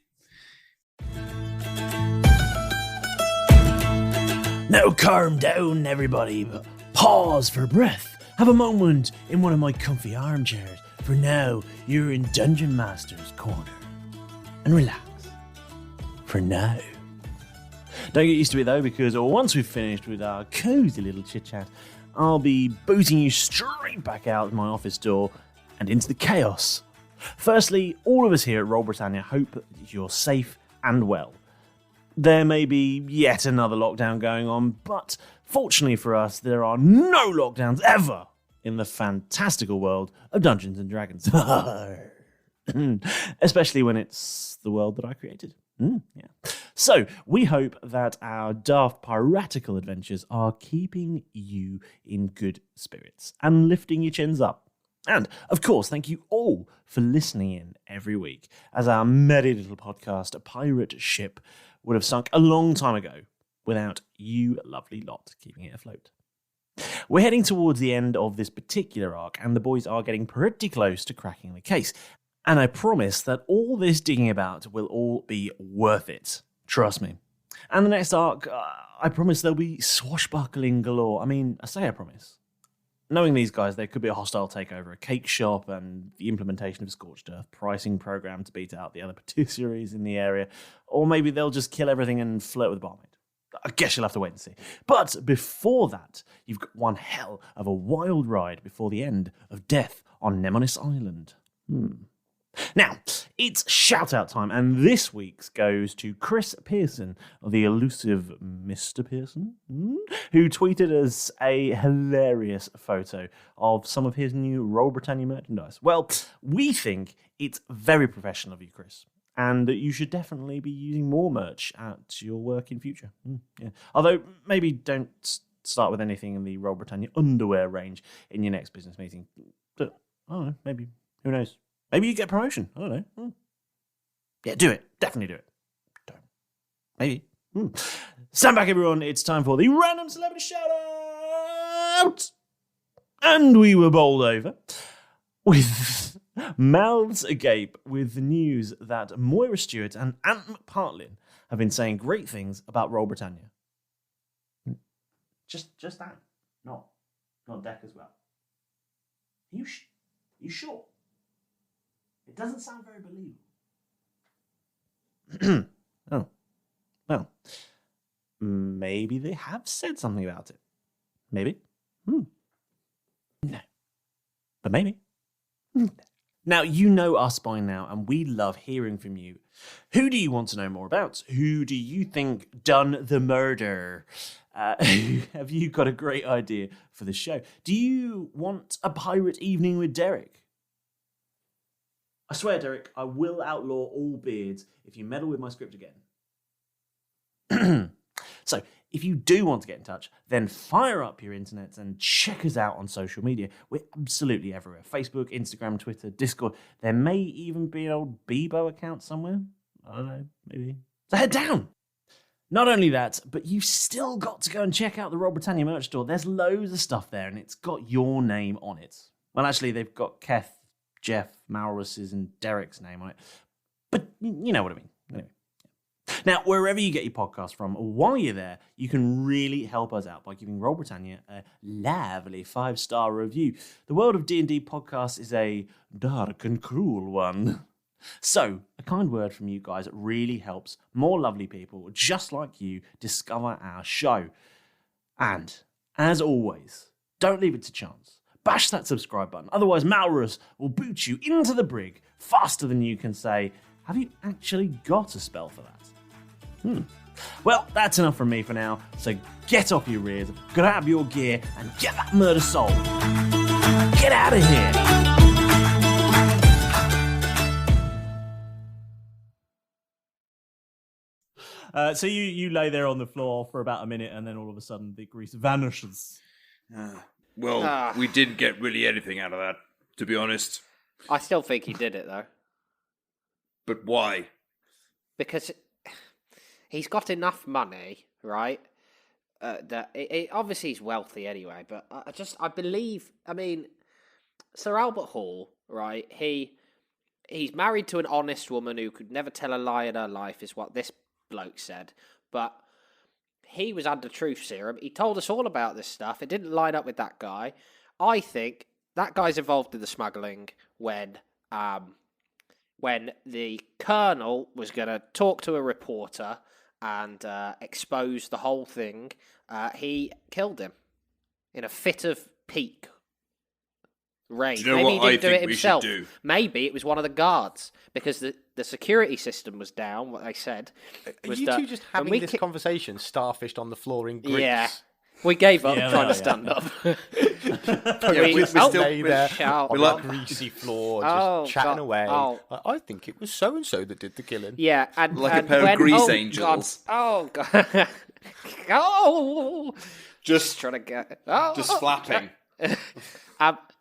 Now calm down, everybody. Pause for breath. Have a moment in one of my comfy armchairs. For now, you're in Dungeon Master's corner. And relax. For now. Don't get used to it though, because once we've finished with our cozy little chit-chat, I'll be booting you straight back out my office door and into the chaos. Firstly, all of us here at Roll Britannia hope that you're safe and well. There may be yet another lockdown going on, but fortunately for us, there are no lockdowns ever in the fantastical world of Dungeons & Dragons. Especially when it's the world that I created. Yeah. So, we hope that our daft piratical adventures are keeping you in good spirits and lifting your chins up. And, of course, thank you all for listening in every week as our merry little podcast, A Pirate Ship, would have sunk a long time ago without you lovely lot keeping it afloat. We're heading towards the end of this particular arc, and the boys are getting pretty close to cracking the case. And I promise that all this digging about will all be worth it. Trust me. And the next arc, I promise there'll be swashbuckling galore. I mean, I say I promise. Knowing these guys, there could be a hostile takeover, a cake shop, and the implementation of a scorched earth pricing program to beat out the other patisseries in the area. Or maybe they'll just kill everything and flirt with the barmaid. I guess you'll have to wait and see. But before that, you've got one hell of a wild ride before the end of Death on Nemmonis Island. Now, it's shout-out time, and this week's goes to Chris Pearson, the elusive Mr. Pearson, who tweeted us a hilarious photo of some of his new Roll Britannia merchandise. Well, we think it's very professional of you, Chris, and that you should definitely be using more merch at your work in future. Yeah. Although, maybe don't start with anything in the Roll Britannia underwear range in your next business meeting. But, I don't know, maybe, who knows? Maybe you get a promotion. I don't know. Yeah, do it. Definitely do it. Don't. Maybe. Stand back, everyone. It's time for the random celebrity shout-out. And we were bowled over with mouths agape with the news that Moira Stewart and Ant McPartlin have been saying great things about Roll Britannia. Just that. Not Deck as well. Are you sure? It doesn't sound very believable. Oh. Well, maybe they have said something about it. Maybe. No. But maybe. Now, you know us by now, and we love hearing from you. Who do you want to know more about? Who do you think done the murder? Have you got a great idea for the show? Do you want a pirate evening with Derek? I swear, Derek, I will outlaw all beards if you meddle with my script again. So, if you do want to get in touch, then fire up your internets and check us out on social media. We're absolutely everywhere. Facebook, Instagram, Twitter, Discord. There may even be an old Bebo account somewhere. I don't know, maybe. So head down. Not only that, but you've still got to go and check out the Roll Britannia merch store. There's loads of stuff there, and it's got your name on it. Well, actually, they've got Keth, Jeff, Malrus's, and Derek's name on it. But you know what I mean. Anyway. Now, wherever you get your podcast from, while you're there, you can really help us out by giving Roll Britannia a lovely 5-star review. The world of D&D podcasts is a dark and cruel one. So, a kind word from you guys really helps more lovely people just like you discover our show. And, as always, don't leave it to chance. Bash that subscribe button, otherwise Malrus will boot you into the brig faster than you can say, have you actually got a spell for that? Well, that's enough from me for now, so get off your rears, grab your gear, and get that murder solved. Get out of here! So you lay there on the floor for about a minute, and then all of a sudden the grease vanishes. We didn't get really anything out of that, to be honest. I still think he did it, though. But why? Because he's got enough money, right? That obviously he's wealthy anyway, but I believe, I mean, Sir Albert Hall, right? He's married to an honest woman who could never tell a lie in her life, is what this bloke said. But he was under truth serum. He told us all about this stuff. It didn't line up with that guy. I think that guy's involved in the smuggling when the colonel was going to talk to a reporter and expose the whole thing. He killed him in a fit of pique rage. Do you know Maybe what he didn't I do it think we himself. should do? Maybe it was one of the guards, because the security system was down, what they said. Are you two just having this conversation starfished on the floor in Greece? Yeah. We gave up trying to stand up. We're still there on like greasy floor, just chatting away. I think it was so-and-so that did the killing. Yeah, and like a pair of grease angels. God. Oh, just trying to get. Just flapping.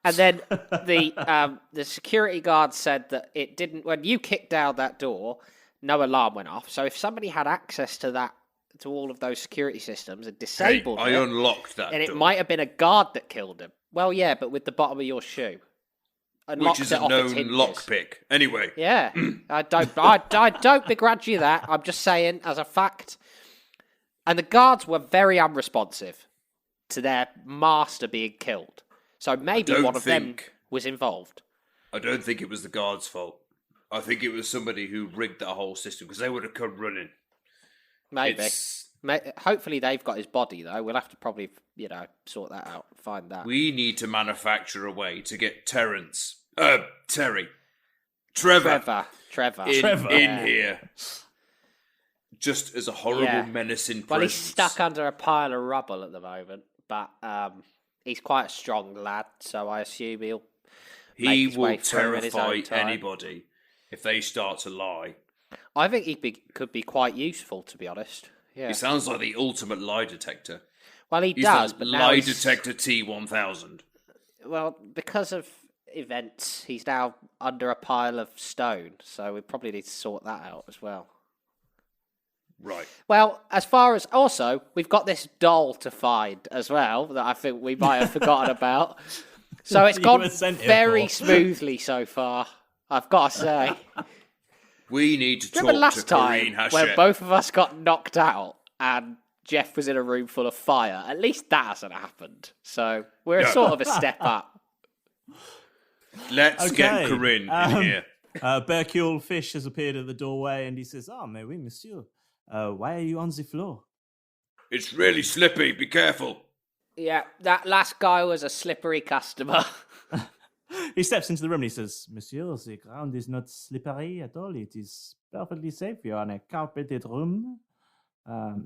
And then the security guard said that it didn't. When you kicked down that door, no alarm went off. So if somebody had access to that, to all of those security systems and disabled I unlocked that and door. it might have been a guard that killed him. Well, yeah, but with the bottom of your shoe. Which is a known lockpick. Anyway. Yeah. I don't begrudge you that. I'm just saying, as a fact. And the guards were very unresponsive to their master being killed. So maybe one of them was involved. I don't think it was the guards' fault. I think it was somebody who rigged that whole system, because they would have come running. Maybe. Hopefully they've got his body, though. We'll have to probably, sort that out, find that. We need to manufacture a way to get Trevor in here. Just as a horrible menace in presence. Well, he's stuck under a pile of rubble at the moment, but he's quite a strong lad, so I assume he will terrify anybody if they start to lie. I think he could be quite useful, to be honest. Yeah. He sounds like the ultimate lie detector. Well, he's does, but now lie detector T1000. Well, because of events, he's now under a pile of stone, so we probably need to sort that out as well. Right. Well, as far as... Also, we've got this doll to find as well that I think we might have forgotten about. So it's gone very smoothly so far, I've got to say. We need to Remember talk last to time Corrine when both of us got knocked out and Jeff was in a room full of fire? At least that hasn't happened. So we're sort of a step up. Let's get Corinne in here. Bercule Fish has appeared at the doorway and he says, mais oui, monsieur. Why are you on the floor? It's really slippy. Be careful. Yeah, that last guy was a slippery customer. He steps into the room and he says, Monsieur, the ground is not slippery at all. It is perfectly safe. You're in a carpeted room.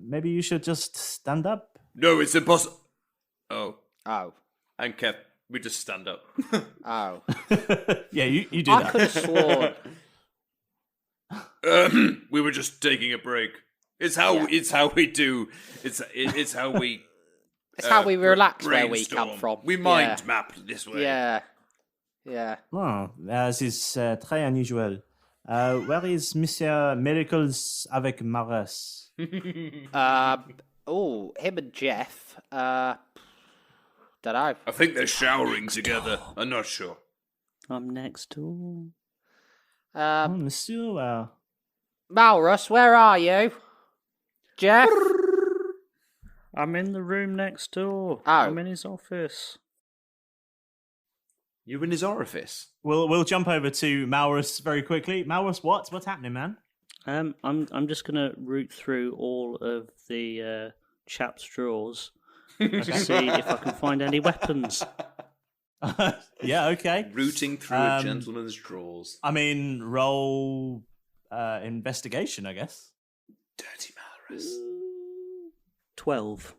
Maybe you should just stand up. No, it's impossible. Oh. And Keth, we just stand up. Oh. Yeah, you do I that. could have sworn. We were just taking a break. It's how we do. It's how we. It's how we relax where we come from. We mind map this way. Yeah. Oh, this is très unusual. Where is Monsieur Miracles avec Malrus? Him and Jeff. Don't know. I think they're showering together. I'm not sure. I'm next door. Monsieur. Malrus, where are you? Jeff? I'm in the room next door. Oh. I'm in his office. You in his orifice? We'll jump over to Malrus very quickly. Malrus, what's happening, man? I'm just gonna root through all of the chap's drawers to see if I can find any weapons. Yeah, okay. Rooting through a gentleman's drawers. I mean, roll investigation, I guess. Dirty Malrus. 12.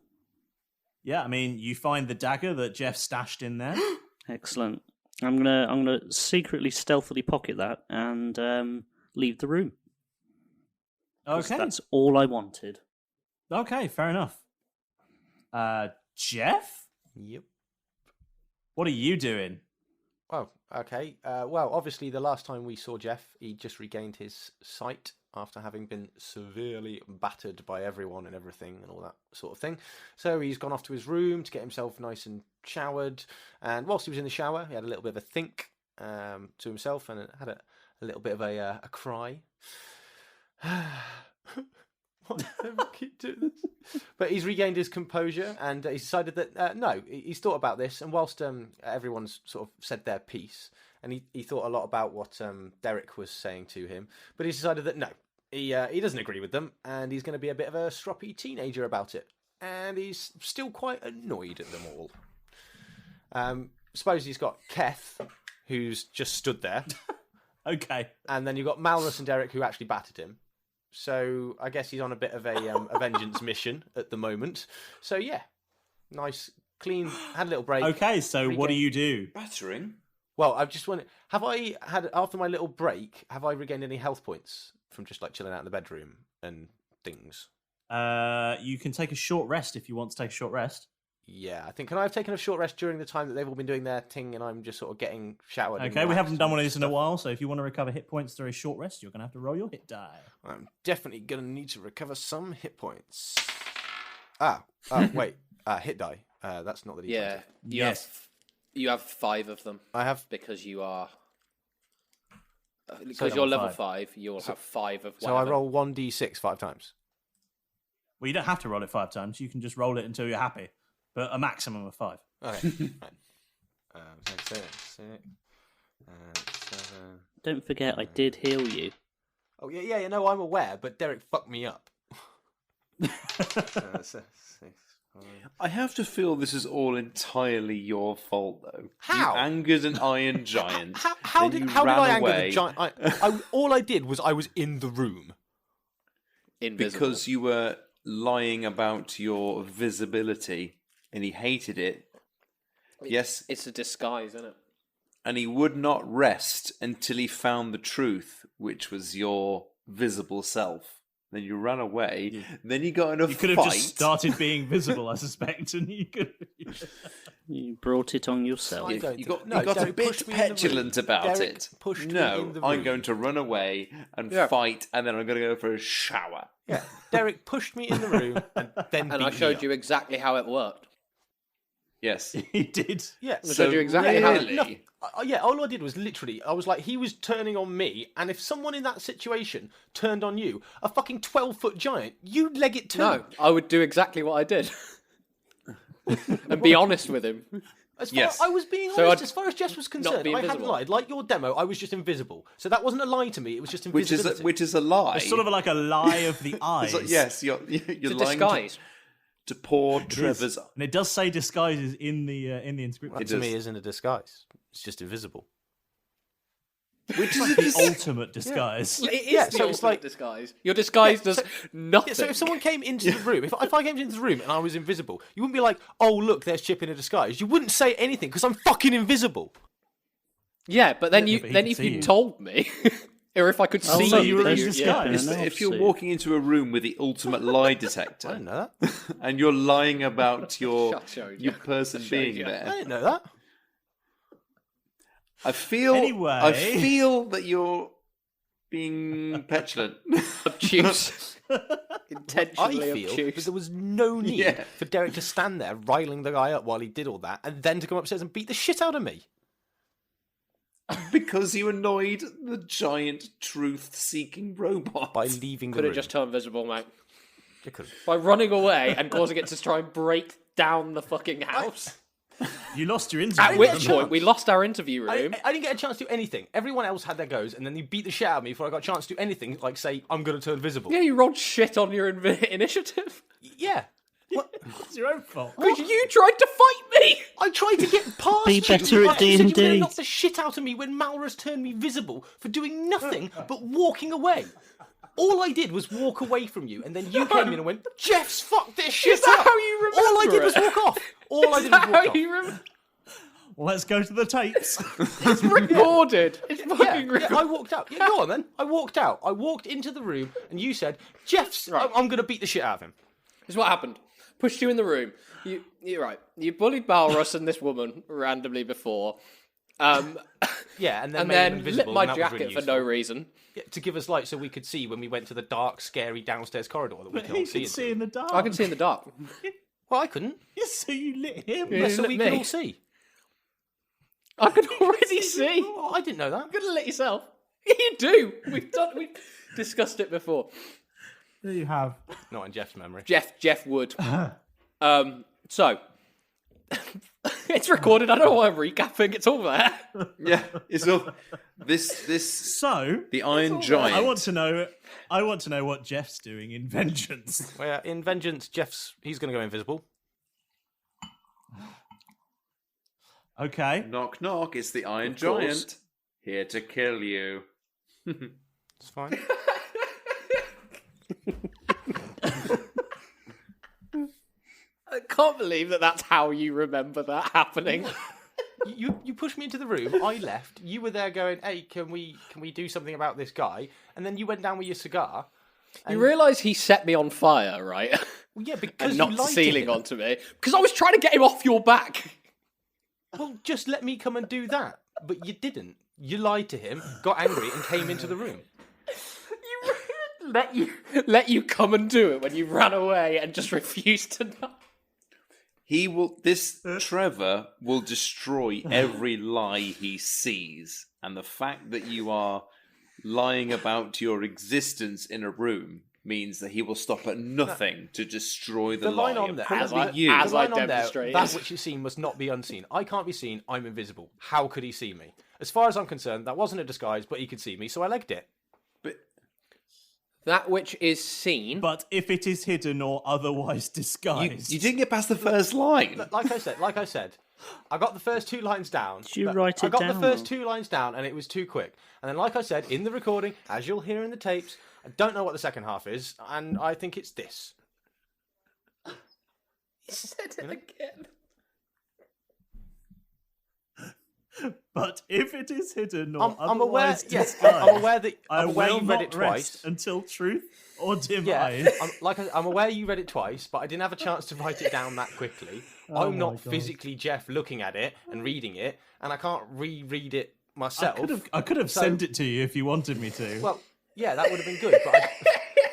Yeah, I mean, you find the dagger that Jeff stashed in there. Excellent. I'm gonna secretly, stealthily pocket that and leave the room. Okay, that's all I wanted. Okay, fair enough. Jeff? Yep. What are you doing? Oh, okay. Well, obviously, the last time we saw Jeff, he just regained his sight after having been severely battered by everyone and everything and all that sort of thing. So he's gone off to his room to get himself nice and showered. And whilst he was in the shower, he had a little bit of a think to himself and had a little bit of a cry. Why do I keep doing this? But he's regained his composure and he's decided that, no, he's thought about this. And whilst everyone's sort of said their piece, and he thought a lot about what Derek was saying to him, but he's decided that no, he doesn't agree with them, and he's going to be a bit of a stroppy teenager about it. And he's still quite annoyed at them all. Suppose he's got Keth, who's just stood there. Okay. And then you've got Malrus and Derek, who actually battered him. So I guess he's on a bit of a vengeance mission at the moment. So yeah, nice, clean, had a little break. Okay, so what do you do? Battering? Well, I've just wondered, have I had, after my little break, have I regained any health points from just like chilling out in the bedroom and things? You can take a short rest if you want to take a short rest. Yeah, I think. Can I have taken a short rest during the time that they've all been doing their thing, and I'm just sort of getting showered? Okay, we haven't done one of these in a while, so if you want to recover hit points through a short rest, you're going to have to roll your hit die. I'm definitely going to need to recover some hit points. Wait, hit die. That's not the D20. Yeah, you have 5 of them. I have because you are. Because you're level 5, you'll have 5 of. So I roll 1d6 5 times. Well, you don't have to roll it 5 times. You can just roll it until you're happy, but a maximum of 5. Okay. Fine. 6, 7. Don't forget, I did heal you. Oh yeah. No, I'm aware, but Derek fucked me up. 6, 5. I have to feel this is all entirely your fault, though. How? You angered an iron giant. How did I anger the giant? All I did was I was in the room. Invisible. Because you were lying about your visibility, and he hated it. Yes. It's a disguise, isn't it? And he would not rest until he found the truth, which was your visible self. Then you ran away. Then you got in a fight. You could have just started being visible, I suspect, and you could. You brought it on yourself. You got a bit petulant about it. No, I'm going to run away and fight, and then I'm going to go for a shower. Yeah, Derek pushed me in the room and then and I showed you exactly how it worked. Yes, he did. Yeah, I showed you exactly how. All I did was literally, I was like, he was turning on me, and if someone in that situation turned on you, a fucking 12-foot giant, you'd leg it too. No, I would do exactly what I did. And be honest with him. I was being honest. As far as Jess was concerned, I hadn't lied. Like your demo, I was just invisible. So that wasn't a lie to me, it was just invisibility. Which is a lie. It's sort of like a lie of the eyes. Yes, you're lying disguise. To poor Trevor's... And it does say disguises in the inscription. That to me isn't a disguise. It's just invisible. Which is the ultimate disguise. Yeah. It is the ultimate disguise. Your disguise does nothing. Yeah, so if someone came into the room, if I came into the room and I was invisible, you wouldn't be like, oh, look, there's Chip in a disguise. You wouldn't say anything because I'm fucking invisible. Yeah, but then if you told me... Or if I could see you were in disguise. If you're walking into a room with the ultimate lie detector, I didn't know that, and you're lying about your person being there, I didn't know that. I feel that you're being petulant, obtuse, intentionally I feel obtuse. that there was no need for Derek to stand there riling the guy up while he did all that, and then to come upstairs and beat the shit out of me. Because you annoyed the giant truth-seeking robot. By leaving the room. Could have just turned invisible, mate. You could. By running away and causing it to try and break down the fucking house. You lost your interview room. At which point, we lost our interview room. I didn't get a chance to do anything. Everyone else had their goes, and then you beat the shit out of me before I got a chance to do anything, like say, I'm going to turn visible. Yeah, you rolled shit on your initiative. Yeah. What? It's your own fault. Because you tried to fight me. I tried to get past Be better at D&D. You were going to knock the shit out of me when Malrus turned me visible for doing nothing but walking away. All I did was walk away from you, and then you came in and went, Jeff's fucked this shit up. How you remember All I did was walk off. All I did was walk off. Let's go to the tapes. It's recorded. It's fucking recorded. Yeah, I walked out. Yeah, go on then. I walked out. I walked into the room, and you said, Jeff's... Right. I'm going to beat the shit out of him. Here's what happened. Pushed you in the room. You're right. You bullied Malrus and this woman randomly before. Yeah, and then lit my jacket for no reason. Yeah, to give us light so we could see when we went to the dark, scary downstairs corridor that we could all see. See in the dark. I can see in the dark. Well, I couldn't. Yes, so you lit him. Yeah, so we could all see. I could already see. Oh, I didn't know that. You could have lit yourself. You do. We've discussed it before. There you have. Not in Jeff's memory. Jeff would. So it's recorded. I don't know why I'm recapping. It's all there. Yeah, it's all this. So the Iron Giant. I want to know what Jeff's doing in Vengeance. Well, yeah, in Vengeance, he's going to go invisible. Okay. Knock knock. It's the Iron Giant here to kill you. It's fine. I can't believe that's how you remember that happening. You pushed me into the room. I left. You were there going, "Hey, can we do something about this guy?" And then you went down with your cigar. You realise he set me on fire, right? Well, yeah, because and you knocked the lied to ceiling him. onto me. Because I was trying to get him off your back. Well, just let me come and do that. But you didn't. You lied to him, got angry, and came into the room. Let you come and do it when you ran away and just refused to know. Trevor will destroy every lie he sees, and the fact that you are lying about your existence in a room means that he will stop at nothing to destroy the lie. Line on there, that which is seen must not be unseen. I can't be seen. I'm invisible. How could he see me? As far as I'm concerned, that wasn't a disguise, but he could see me, so I legged it. That which is seen. But if it is hidden or otherwise disguised. You didn't get past the first line. Like I said, I got the first 2 lines down. Did you write it I got down, the first though? 2 lines down, and it was too quick. And then, like I said, in the recording, as you'll hear in the tapes, I don't know what the second half is, and I think it's this. You said it again. But if it is hidden or I'm aware. otherwise Yes, disguised, I'm aware that I will you read not it twice rest until truth or Yeah, demise. I'm aware you read it twice, but I didn't have a chance to write it down that quickly. Oh I'm not my God. physically Jeff looking at it and reading it, and I can't reread it myself. I could have sent it to you if you wanted me to. Well, yeah, that would have been good, but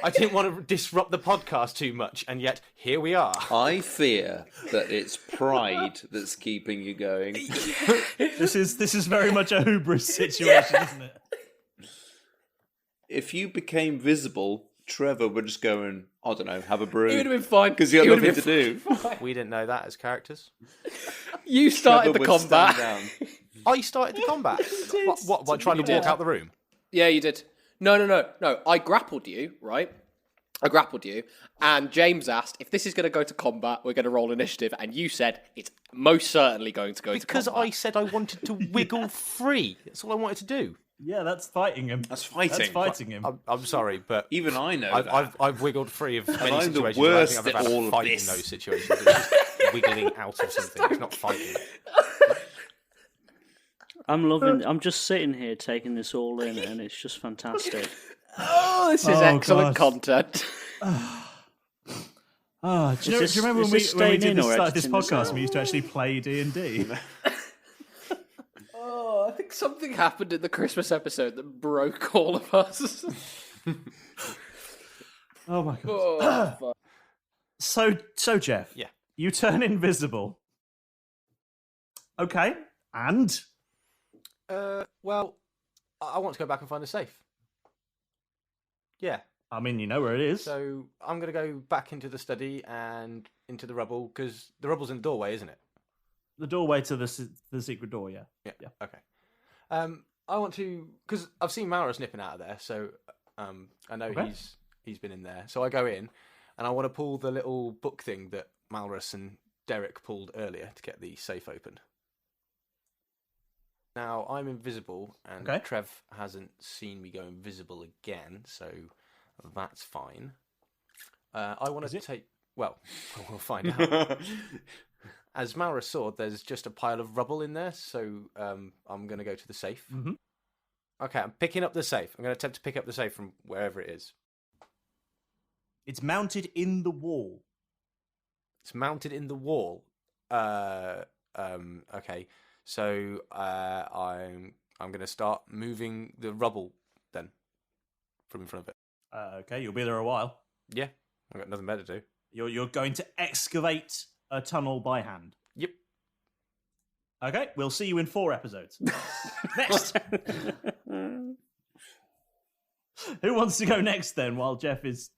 I didn't want to disrupt the podcast too much, and yet here we are. I fear that it's pride that's keeping you going. This is very much a hubris situation, isn't it? If you became visible, Trevor would just go and, I don't know, have a brew. It would have been fine. Because he had nothing to do. We didn't know that as characters. You started Trevor the would stand combat. down. I started the combat. What by trying to walk out the room? Yeah, you did. No. I grappled you, right? I grappled you, and James asked, if this is going to go to combat, we're going to roll initiative, and you said, it's most certainly going to go to combat. Because I said I wanted to wiggle free. That's all I wanted to do. Yeah, that's fighting him. That's fighting. That's fighting him. I'm sorry, but even I know I've wiggled free of many I'm the situations. worst I don't think I've at ever all had a of fight this. in those situations. It's just wiggling out of something. It's not fighting. I'm just sitting here taking this all in, and it's just fantastic. Oh, this is excellent content. Do you remember when we did this podcast and we used to actually play D&D? Oh, I think something happened in the Christmas episode that broke all of us. Oh my God. Oh, fuck. So Jeff, yeah, you turn invisible. Okay, and? Well, I want to go back and find the safe. Yeah. I mean, you know where it is. So I'm going to go back into the study and into the rubble, because the rubble's in the doorway, isn't it? The doorway to the secret door, yeah. Yeah. Okay. I want to, because I've seen Malrus nipping out of there, so I know he's been in there. So I go in, and I want to pull the little book thing that Malrus and Derek pulled earlier to get the safe open. Now I'm invisible, and Trev hasn't seen me go invisible again, so that's fine. I want to take. Well, we'll find out. As Malrus saw, there's just a pile of rubble in there, so I'm going to go to the safe. Mm-hmm. Okay, I'm picking up the safe. I'm going to attempt to pick up the safe from wherever it is. It's mounted in the wall. It's mounted in the wall. Okay. So I'm going to start moving the rubble then from in front of it. Okay, you'll be there a while. Yeah, I've got nothing better to do. You're going to excavate a tunnel by hand. Yep. Okay, we'll see you in 4 episodes. Next. Who wants to go next then? While Jeff is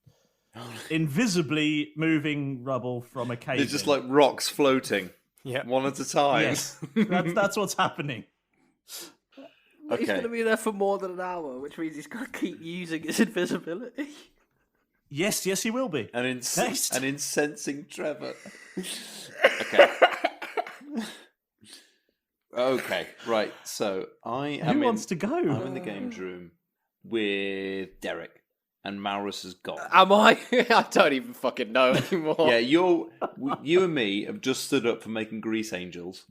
invisibly moving rubble from a cave. It's just like rocks floating. Yeah, one at a time. Yes, that's what's happening. But he's going to be there for more than an hour, which means he's got to keep using his invisibility. Yes, he will be. And incensing Trevor. Okay. Okay, right. So I am. Who wants to go? I'm in the games room with Derek, and Malrus is gone. Am I? I don't even fucking know anymore. Yeah, you and me have just stood up for making grease angels.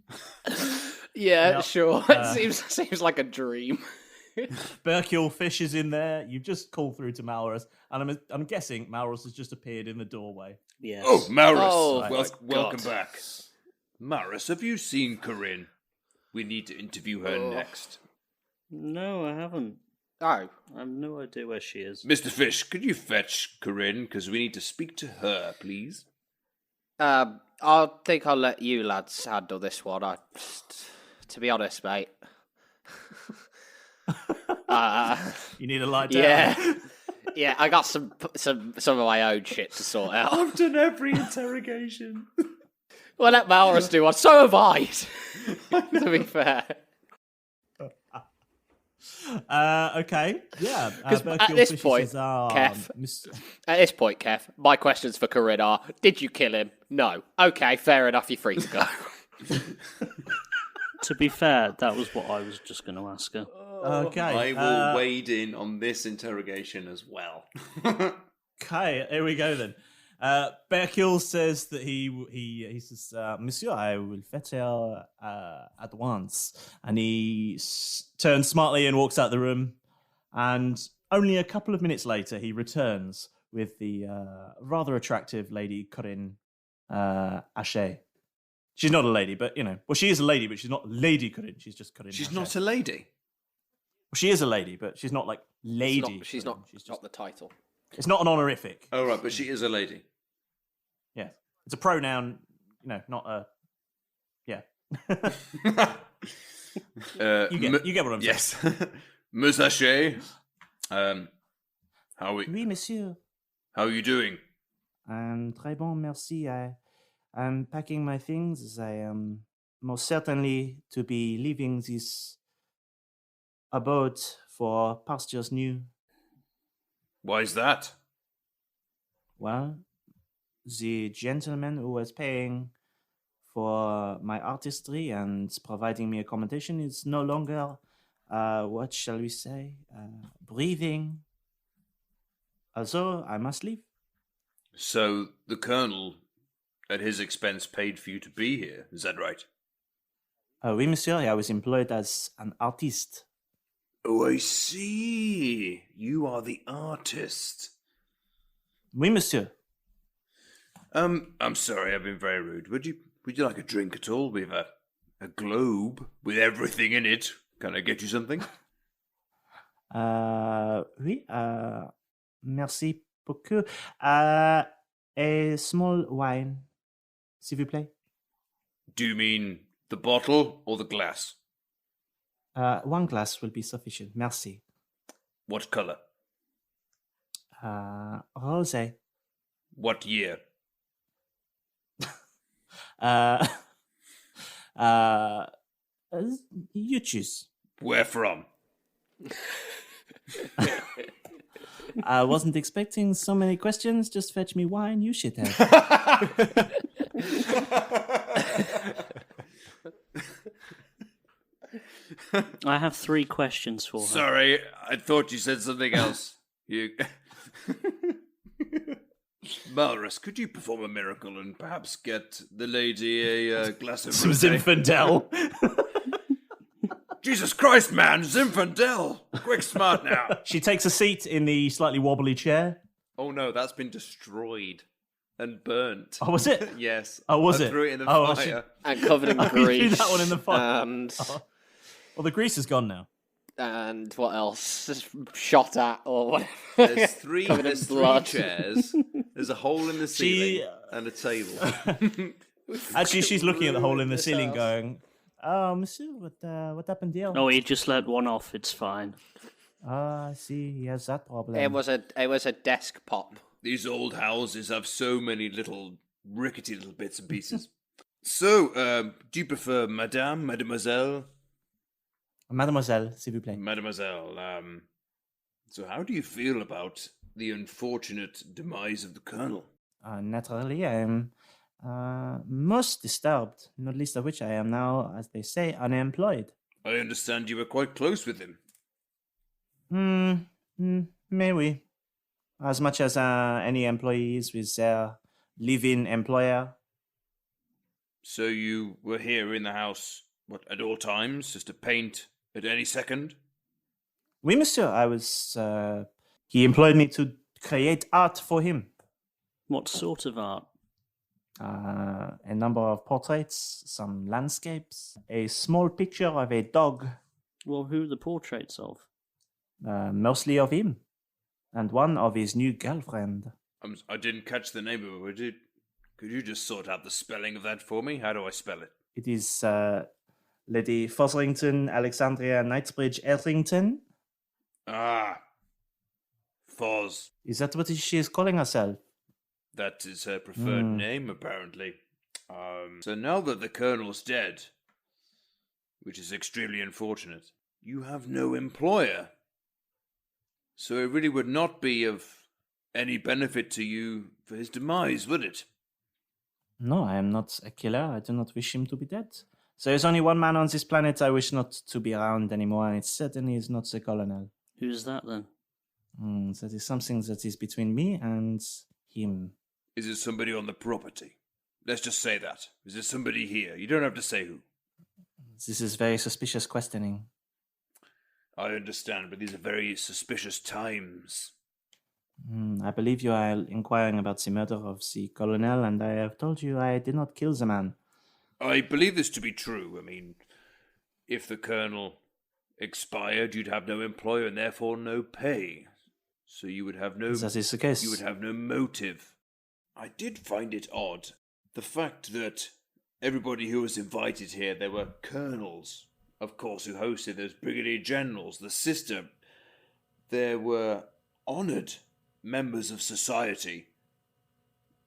Yeah, sure. It seems like a dream. Berkule Fish is in there. You've just called through to Malrus, and I'm guessing Malrus has just appeared in the doorway. Yes. Oh, Malrus. Oh, welcome back. Malrus, have you seen Corinne? We need to interview her next. No, I haven't. Oh. I have no idea where she is. Mr. Fish, could you fetch Corinne? Because we need to speak to her, please. I think I'll let you lads handle this one. To be honest, mate. You need a light down. Yeah. Yeah, I got some of my own shit to sort out. I've done every interrogation. Well, let Malrus do one. So have I. To be fair. Okay. Yeah. Because at this point, Keth, my questions for Corinne are: did you kill him? No. Okay, fair enough. You're free to go. To be fair, that was what I was just going to ask her. Okay. I will wade in on this interrogation as well. Okay, here we go then. Berkule says that he says, Monsieur, I will fetch her at once. And he turns smartly and walks out the room. And only a couple of minutes later, he returns with the rather attractive lady Corinne Haché. She's not a lady, but, well, she is a lady, but she's not Lady Corinne. She's just Corinne. She's Haché. not a lady? Well, she is a lady, but she's not like lady. She's not the title. It's not an honorific. Oh, right, but she is a lady. Yeah. It's a pronoun, not a... Yeah. You get what I'm saying. Yes. Ms. Haché, how are Oui, monsieur. How are you doing? Très bon, merci. I'm packing my things. I am most certainly to be leaving this abode for pastures new. Why is that? Well, the gentleman who was paying for my artistry and providing me accommodation is no longer, what shall we say, breathing. So I must leave. So the Colonel, at his expense, paid for you to be here. Is that right? Oui, monsieur. I was employed as an artist. Oh, I see. You are the artist. Oui, monsieur. I'm sorry, I've been very rude. Would you like a drink at all? We have a globe with everything in it. Can I get you something? Oui. Merci beaucoup. A small wine, s'il vous plaît. Do you mean the bottle or the glass? One glass will be sufficient. Merci. What color? Rosé. What year? You choose. Where from? I wasn't expecting so many questions. Just fetch me wine, you shithead. I have 3 questions for her. Sorry, I thought you said something else. Malrus, could you perform a miracle and perhaps get the lady a glass of some rosé? Zinfandel. Jesus Christ, man! Zinfandel! Quick, smart now! She takes a seat in the slightly wobbly chair. Oh no, that's been destroyed and burnt. Oh, was it? Yes. Oh, was I it? threw it in the Oh, fire. And covered in You grease. threw that one in the fire. And... Well, the grease is gone now. And what else? Just shot at or whatever. There's three blood. chairs. There's a hole in the ceiling and a table. Actually, she's looking at the hole in the ceiling going, "Oh, monsieur, what happened there?" Oh, he just let one off. It's fine. I see. He has that problem. It was a desk pop. These old houses have so many little rickety little bits and pieces. So, do you prefer madame, mademoiselle? Mademoiselle, s'il vous plaît. Mademoiselle, so how do you feel about the unfortunate demise of the Colonel? Naturally, I am most disturbed, not least of which I am now, as they say, unemployed. I understand you were quite close with him. Maybe. As much as any employee is with their live-in employer. So you were here in the house, at all times, just to paint at any second? Oui, monsieur. I was. He employed me to create art for him. What sort of art? A number of portraits, some landscapes, a small picture of a dog. Well, who are the portraits of? Mostly of him, and one of his new girlfriend. I didn't catch the name of it. Could you just sort out the spelling of that for me? How do I spell it? It is Lady Fotherington Alexandria Knightsbridge Etherington. Ah, Foz. Is that what she is calling herself? That is her preferred name, apparently. So now that the Colonel's dead, which is extremely unfortunate, you have no employer. So it really would not be of any benefit to you for his demise, would it? No, I am not a killer. I do not wish him to be dead. So there's only one man on this planet I wish not to be around anymore, and it certainly is not the Colonel. Who's that then? That is something that is between me and him. Is it somebody on the property? Let's just say that. Is there somebody here? You don't have to say who. This is very suspicious questioning. I understand, but these are very suspicious times. I believe you are inquiring about the murder of the Colonel, and I have told you I did not kill the man. I believe this to be true. I mean, if the Colonel expired, you'd have no employer and therefore no pay. So you would have no... That is the case. You would have no motive. I did find it odd, the fact that everybody who was invited here, there were colonels, of course, who hosted. There's brigadier generals, the sister. There were honoured members of society.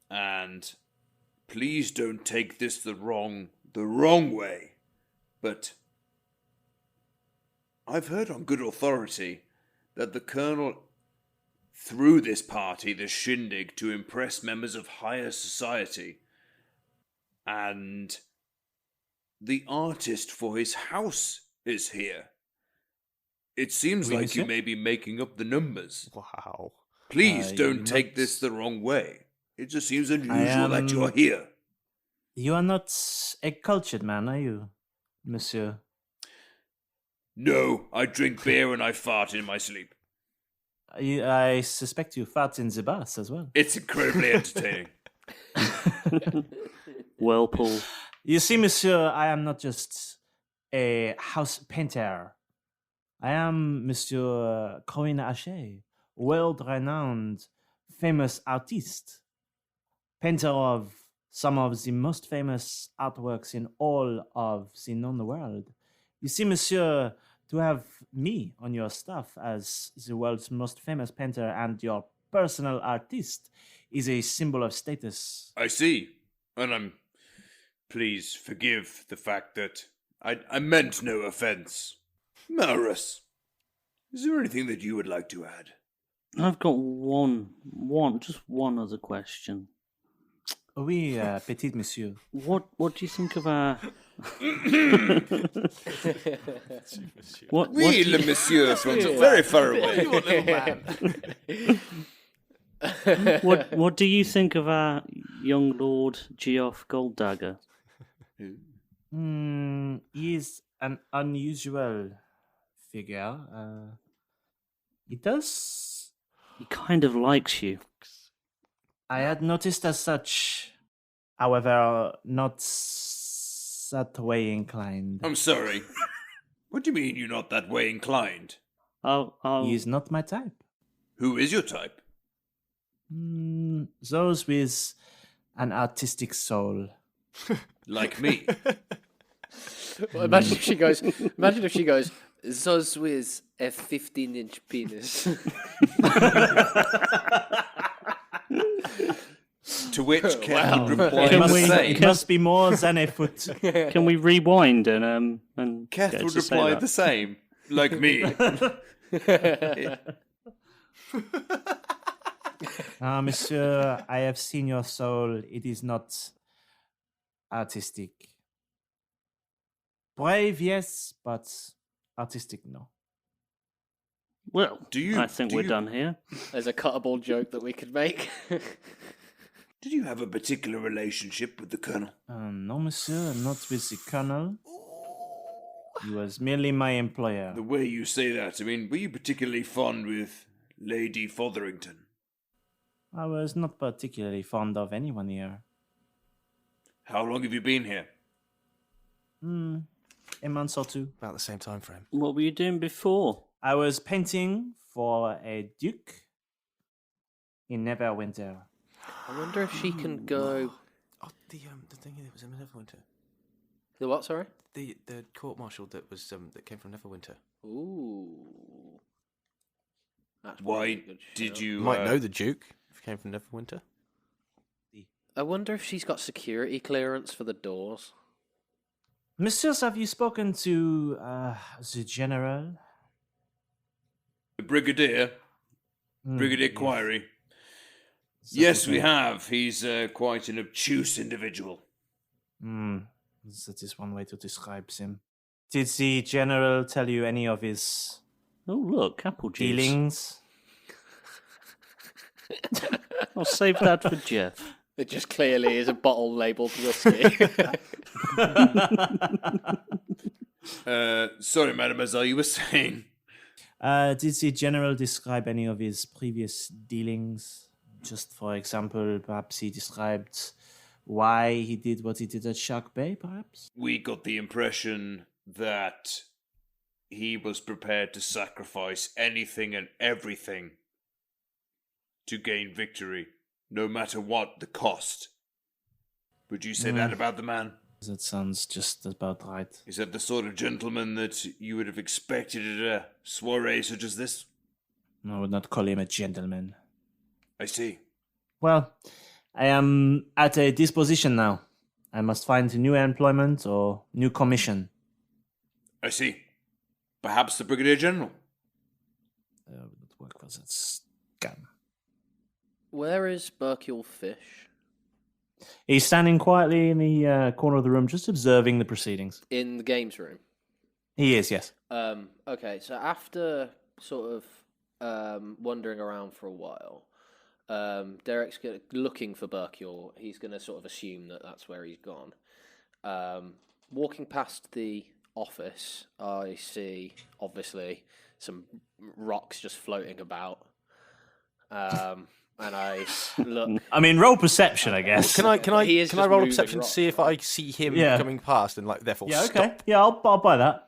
And please don't take this the wrong way, but I've heard on good authority that the Colonel threw this party, this shindig, to impress members of higher society. And the artist for his house is here. It seems like you may be making up the numbers. Wow. Please don't take this the wrong way. It just seems unusual that you're here. You are not a cultured man, are you, monsieur? No, I drink beer and I fart in my sleep. I suspect you fart in the bath as well. It's incredibly entertaining. Well, Paul. You see, monsieur, I am not just a house painter. I am Monsieur Corinne Haché, world-renowned, famous artist, painter of some of the most famous artworks in all of the known world. You see, monsieur, to have me on your staff as the world's most famous painter and your personal artist is a symbol of status. I see. And please forgive the fact that I meant no offense. Malrus, is there anything that you would like to add? I've got just one other question. Oui, petit monsieur. What do you think of our... Oui, le monsieur from very far away. What do you think of our young Lord Geoff Golddagger? He is an unusual figure. He kind of likes you. I had noticed as such, however, not that way inclined. I'm sorry. What do you mean you're not that way inclined? He is not my type. Who is your type? Those with an artistic soul. Like me. Well, imagine if she goes, those with a 15-inch penis. To which Keth would reply, it must be more than a foot. Can we rewind and Keth would reply the same, like me. Monsieur, I have seen your soul. It is not artistic. Brave, yes, but artistic, no. Well, I think we're done here. There's a cuttable joke that we could make. Did you have a particular relationship with the Colonel? No, monsieur, not with the Colonel. He was merely my employer. The way you say that, I mean, were you particularly fond with Lady Fotherington? I was not particularly fond of anyone here. How long have you been here? A month or two. About the same time frame. What were you doing before? I was painting for a duke in Neverwinter. I wonder if she can go. Oh, the thing that was in Neverwinter. The what? Sorry. The court martial that was that came from Neverwinter. Ooh. That's Why did you... You might know the Duke if it came from Neverwinter. I wonder if she's got security clearance for the doors. Messieurs, have you spoken to the general? The Brigadier? Brigadier Query? Yes, we have. He's quite an obtuse individual. That is one way to describe him. Did the general tell you any of his apple juice. dealings? I'll save that for Jeff. It just clearly is a bottle labelled whiskey. Sorry, mademoiselle, you were saying? Did the general describe any of his previous dealings? Just for example, perhaps he described why he did what he did at Shark Bay, perhaps? We got the impression that he was prepared to sacrifice anything and everything to gain victory, no matter what the cost. Would you say that about the man? That sounds just about right. Is that the sort of gentleman that you would have expected at a soiree such as this? I would not call him a gentleman. I see. Well, I am at a disposition now. I must find new employment or new commission. I see. Perhaps the Brigadier General? Would not work for that scam. Where is Berkule Fish? He's standing quietly in the corner of the room, just observing the proceedings. In the games room? He is, yes. Okay, so after sort of wandering around for a while, Derek's looking for Berkule. He's going to sort of assume that that's where he's gone. Walking past the office, I see, obviously, some rocks just floating about. And I look. I mean, roll perception, I guess. Can I roll a perception to see if I see him coming past and therefore okay. stop? Yeah, I'll buy that.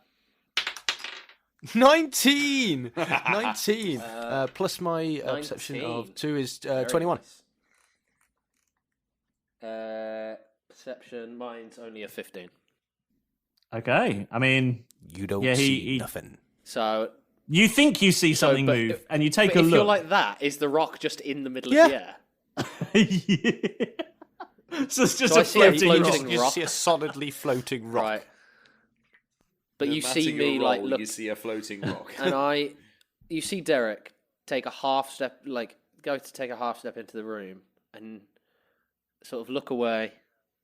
19! 19! Plus my perception of 2 is 21. Perception, mine's only a 15. Okay, I mean... You don't see nothing. So... You think you see something move, and you take a look. If you're like that, is the rock just in the middle of the air? So it's just a floating rock. You see a solidly floating rock. Right. But No you matter see your me role, look, you see a floating rock. and you see Derek take a half step, go to take a half step into the room and sort of look away.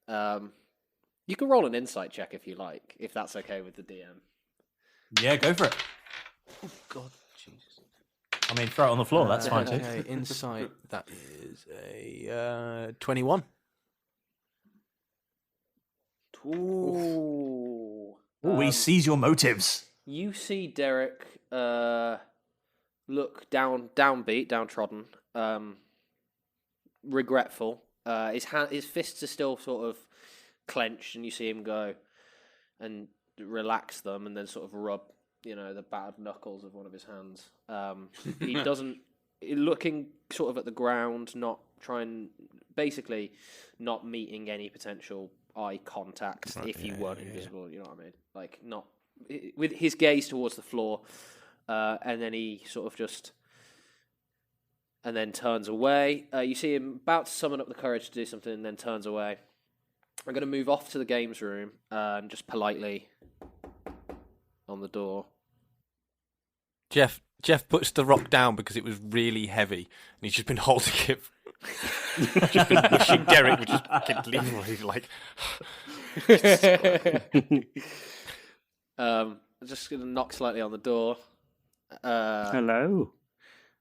You can roll an insight check if you like, if that's okay with the DM. Yeah, go for it. Oh, God, Jesus. I mean, throw it on the floor, that's fine too. Okay, insight, that is a 21. Ooh. He sees your motives. You see Derek look downbeat, downtrodden, regretful. His fists are still sort of clenched, and you see him go and relax them, and then sort of rub, the battered knuckles of one of his hands. He doesn't, looking sort of at the ground, basically not meeting any potential eye contact if you weren't invisible. You know what I mean? Like not with his gaze towards the floor, and then he sort of just. And then turns away. You see him about to summon up the courage to do something, and then turns away. I'm going to move off to the games room and just politely on the door. Jeff puts the rock down because it was really heavy, and he's just been holding it. Just been wishing Derek would just fucking leave. He's like, I'm just going to knock slightly on the door. Hello.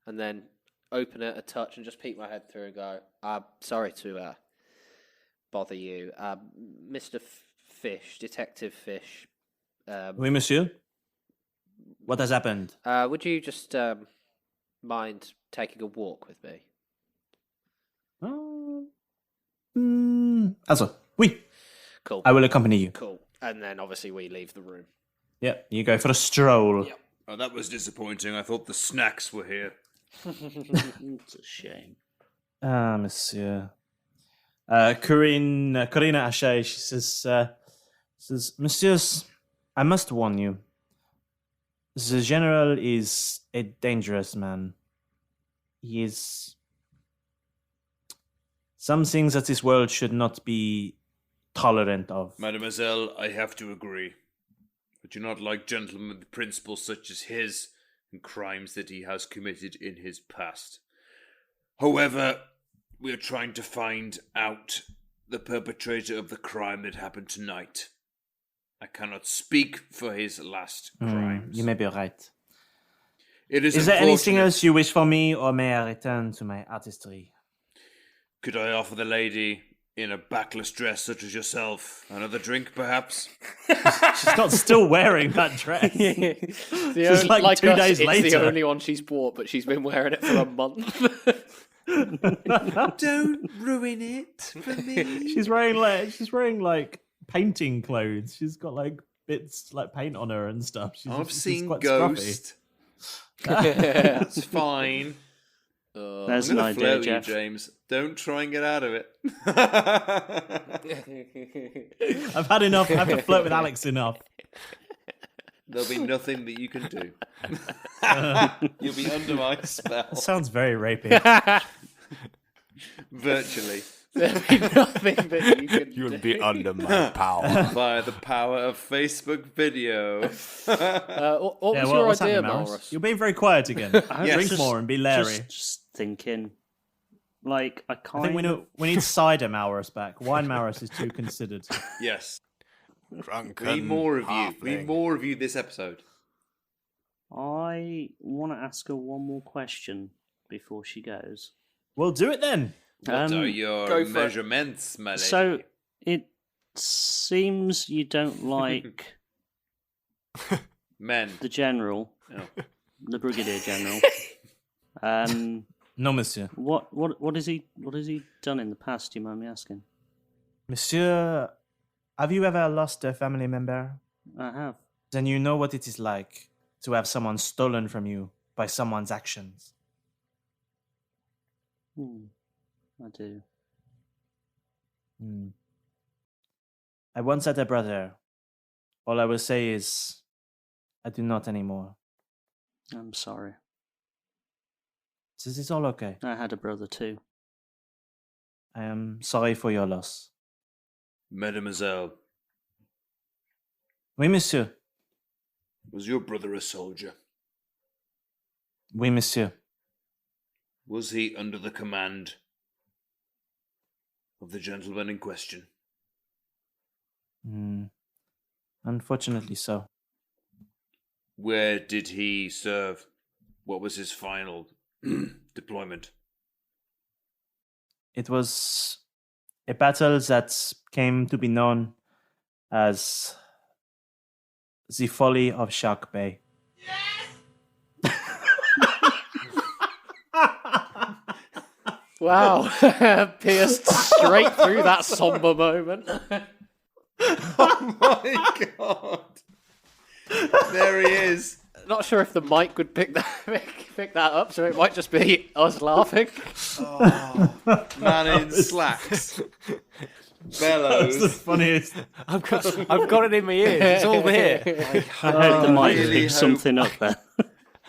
And then open it a touch and just peek my head through and go, I'm sorry to bother you. Mr. Fish, Detective Fish, Oui, monsieur. What has happened? Would you just mind taking a walk with me? Also, oui. Cool. I will accompany you. Cool. And then obviously we leave the room. Yeah, you go for a stroll. Yep. Oh, that was disappointing. I thought the snacks were here. It's a shame. Ah, monsieur. Corina Haché, she says, Messieurs, I must warn you. The general is a dangerous man. He is... Some things that this world should not be tolerant of. Mademoiselle, I have to agree. I do not like gentlemen with principles such as his and crimes that he has committed in his past. However, we are trying to find out the perpetrator of the crime that happened tonight. I cannot speak for his last crimes. You may be right. Is there anything else you wish for me, or may I return to my artistry? Could I offer the lady in a backless dress such as yourself another drink, perhaps? She's not still wearing that dress. Just like 2 days later. It's the only one she's bought, but she's been wearing it for a month. Don't ruin it for me. She's wearing like painting clothes. She's got like bits like paint on her and stuff. I've seen quite Ghost. It's fine. That's I'm an gonna idea, flirt Jeff. you, James. Don't try and get out of it. I've had enough. I have to flirt with Alex enough. There'll be nothing that you can do. You'll be under my spell. That sounds very rapey. Virtually. There'll be nothing that you can You'll do. be under my power. Via the power of Facebook video. What was your what's idea, happening, Malrus? You're being very quiet again. Drink more and be Larry. Just thinking. Like, I I think we need cider Malrus back. Wine Malrus is too considered. Yes. Drunken We need more of you. We halfling. need more of you this episode. I want to ask her one more question before she goes. Well, do it then. What are your go for it. measurements, my lady? So, it seems you don't like Men. the general, Oh. the brigadier general. No, monsieur. What has he done in the past? Do you mind me asking? Monsieur, have you ever lost a family member? I have. Then you know what it is like to have someone stolen from you by someone's actions. I do. I once had a brother. All I will say is, I do not anymore. I'm sorry. This is all okay. I had a brother too. I am sorry for your loss. Mademoiselle, Oui, monsieur. was your brother a soldier? Oui, monsieur. Was he under the command of the gentleman in question? Unfortunately so. Where did he serve? What was his final deployment? It was a battle that came to be known as the Folly of Shark Bay. Wow, pierced straight through that somber moment. Oh my god! There he is. Not sure if the mic would pick that up, so it might just be us laughing. Oh, man in slacks. Bellows. That's the funniest. I've got it in my ears. It's all there. I hope the mic really picks hope- something up there.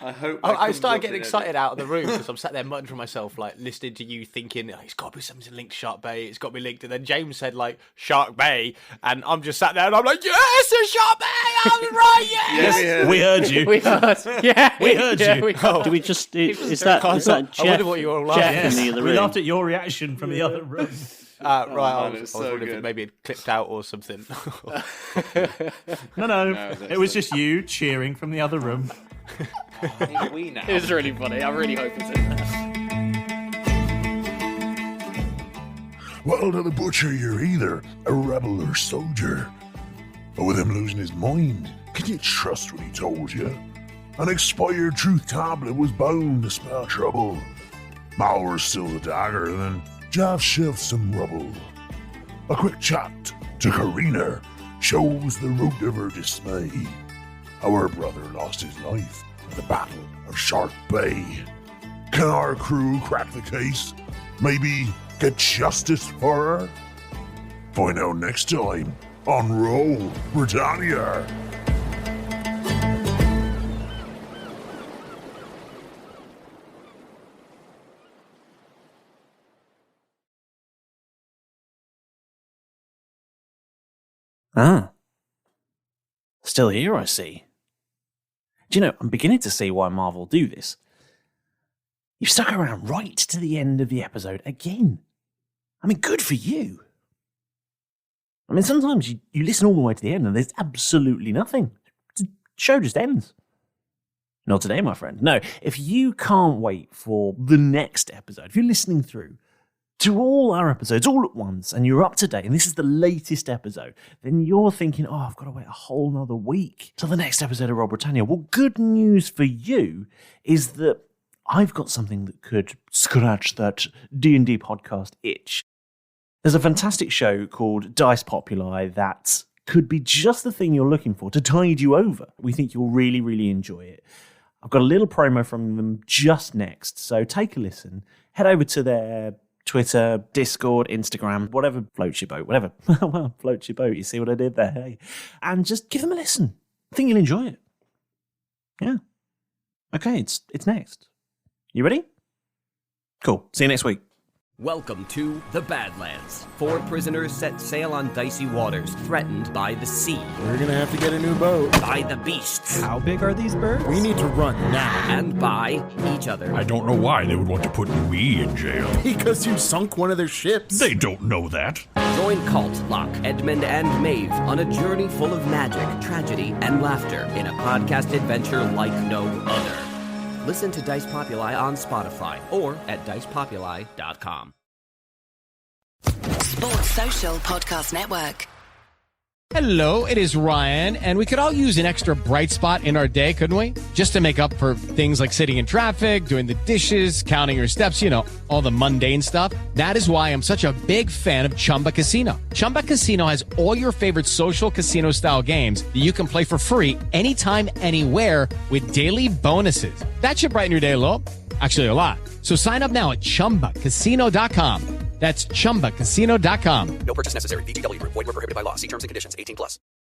I hope. I started getting excited out of the room because I'm sat there muttering to myself, like listening to you thinking, oh, it's got to be something linked to Shark Bay. It's got to be linked. And then James said like Shark Bay, and I'm just sat there and I'm like, yes, it's Shark Bay. I was right. Yes. We heard you. We heard, yeah, We heard you. We heard. Do we just? Is that Jeff? I wonder what you were laughing Jeff at. in the other We room? laughed at your reaction from the other room. Right, man, I was it's so wondering if good. it maybe it clipped out or something. No, that's it was just you cheering from the other room. We now. It was really funny. I really hope it's in there. Well, to the butcher, you're either a rebel or soldier. But with him losing his mind, Can you trust what he told you? An expired truth tablet was bound to spell trouble. Malrus steals a dagger, and then Jav shifts some rubble. A quick chat to Karina shows the root of her dismay. Our brother lost his life at the Battle of Shark Bay. Can our crew crack the case? Maybe get justice for her? Find out next time on Roll Britannia. Ah. Still here, I see. Do you know, I'm beginning to see why Marvel do this. You've stuck around right to the end of the episode again. I mean, good for you. I mean, sometimes you listen all the way to the end and there's absolutely nothing. The show just ends. Not today, my friend. No, if you can't wait for the next episode, if you're listening through to all our episodes all at once and you're up to date and this is the latest episode, then you're thinking, oh, I've got to wait a whole nother week till the next episode of Roll Britannia. Well, good news for you is that I've got something that could scratch that D&D podcast itch. There's a fantastic show called Dice Populi that could be just the thing you're looking for to tide you over. We think you'll really, really enjoy it. I've got a little promo from them just next, so take a listen. Head over to their Twitter, Discord, Instagram, whatever floats your boat, whatever. Well, floats your boat, you see what I did there, hey? And just give them a listen. I think you'll enjoy it. Yeah. Okay, it's next. You ready? Cool. See you next week. Welcome to the Badlands. 4 prisoners set sail on dicey waters, threatened by the sea. We're gonna have to get a new boat. By the beasts. How big are these birds? We need to run now. And by each other. I don't know why they would want to put me in jail. Because you sunk one of their ships. They don't know that. Join Colt, Locke, Edmund, and Maeve on a journey full of magic, tragedy, and laughter in a podcast adventure like no other. Listen to Dice Populi on Spotify or at dicepopuli.com. Sports Social Podcast Network. Hello, it is Ryan, and we could all use an extra bright spot in our day, couldn't we? Just to make up for things like sitting in traffic, doing the dishes, counting your steps, you know, all the mundane stuff. That is why I'm such a big fan of Chumba Casino. Chumba Casino has all your favorite social casino-style games that you can play for free anytime, anywhere with daily bonuses. That should brighten your day a little. Actually, a lot. So sign up now at ChumbaCasino.com. That's ChumbaCasino.com. No purchase necessary. VGW Group. Void where prohibited by law. See terms and conditions. 18+.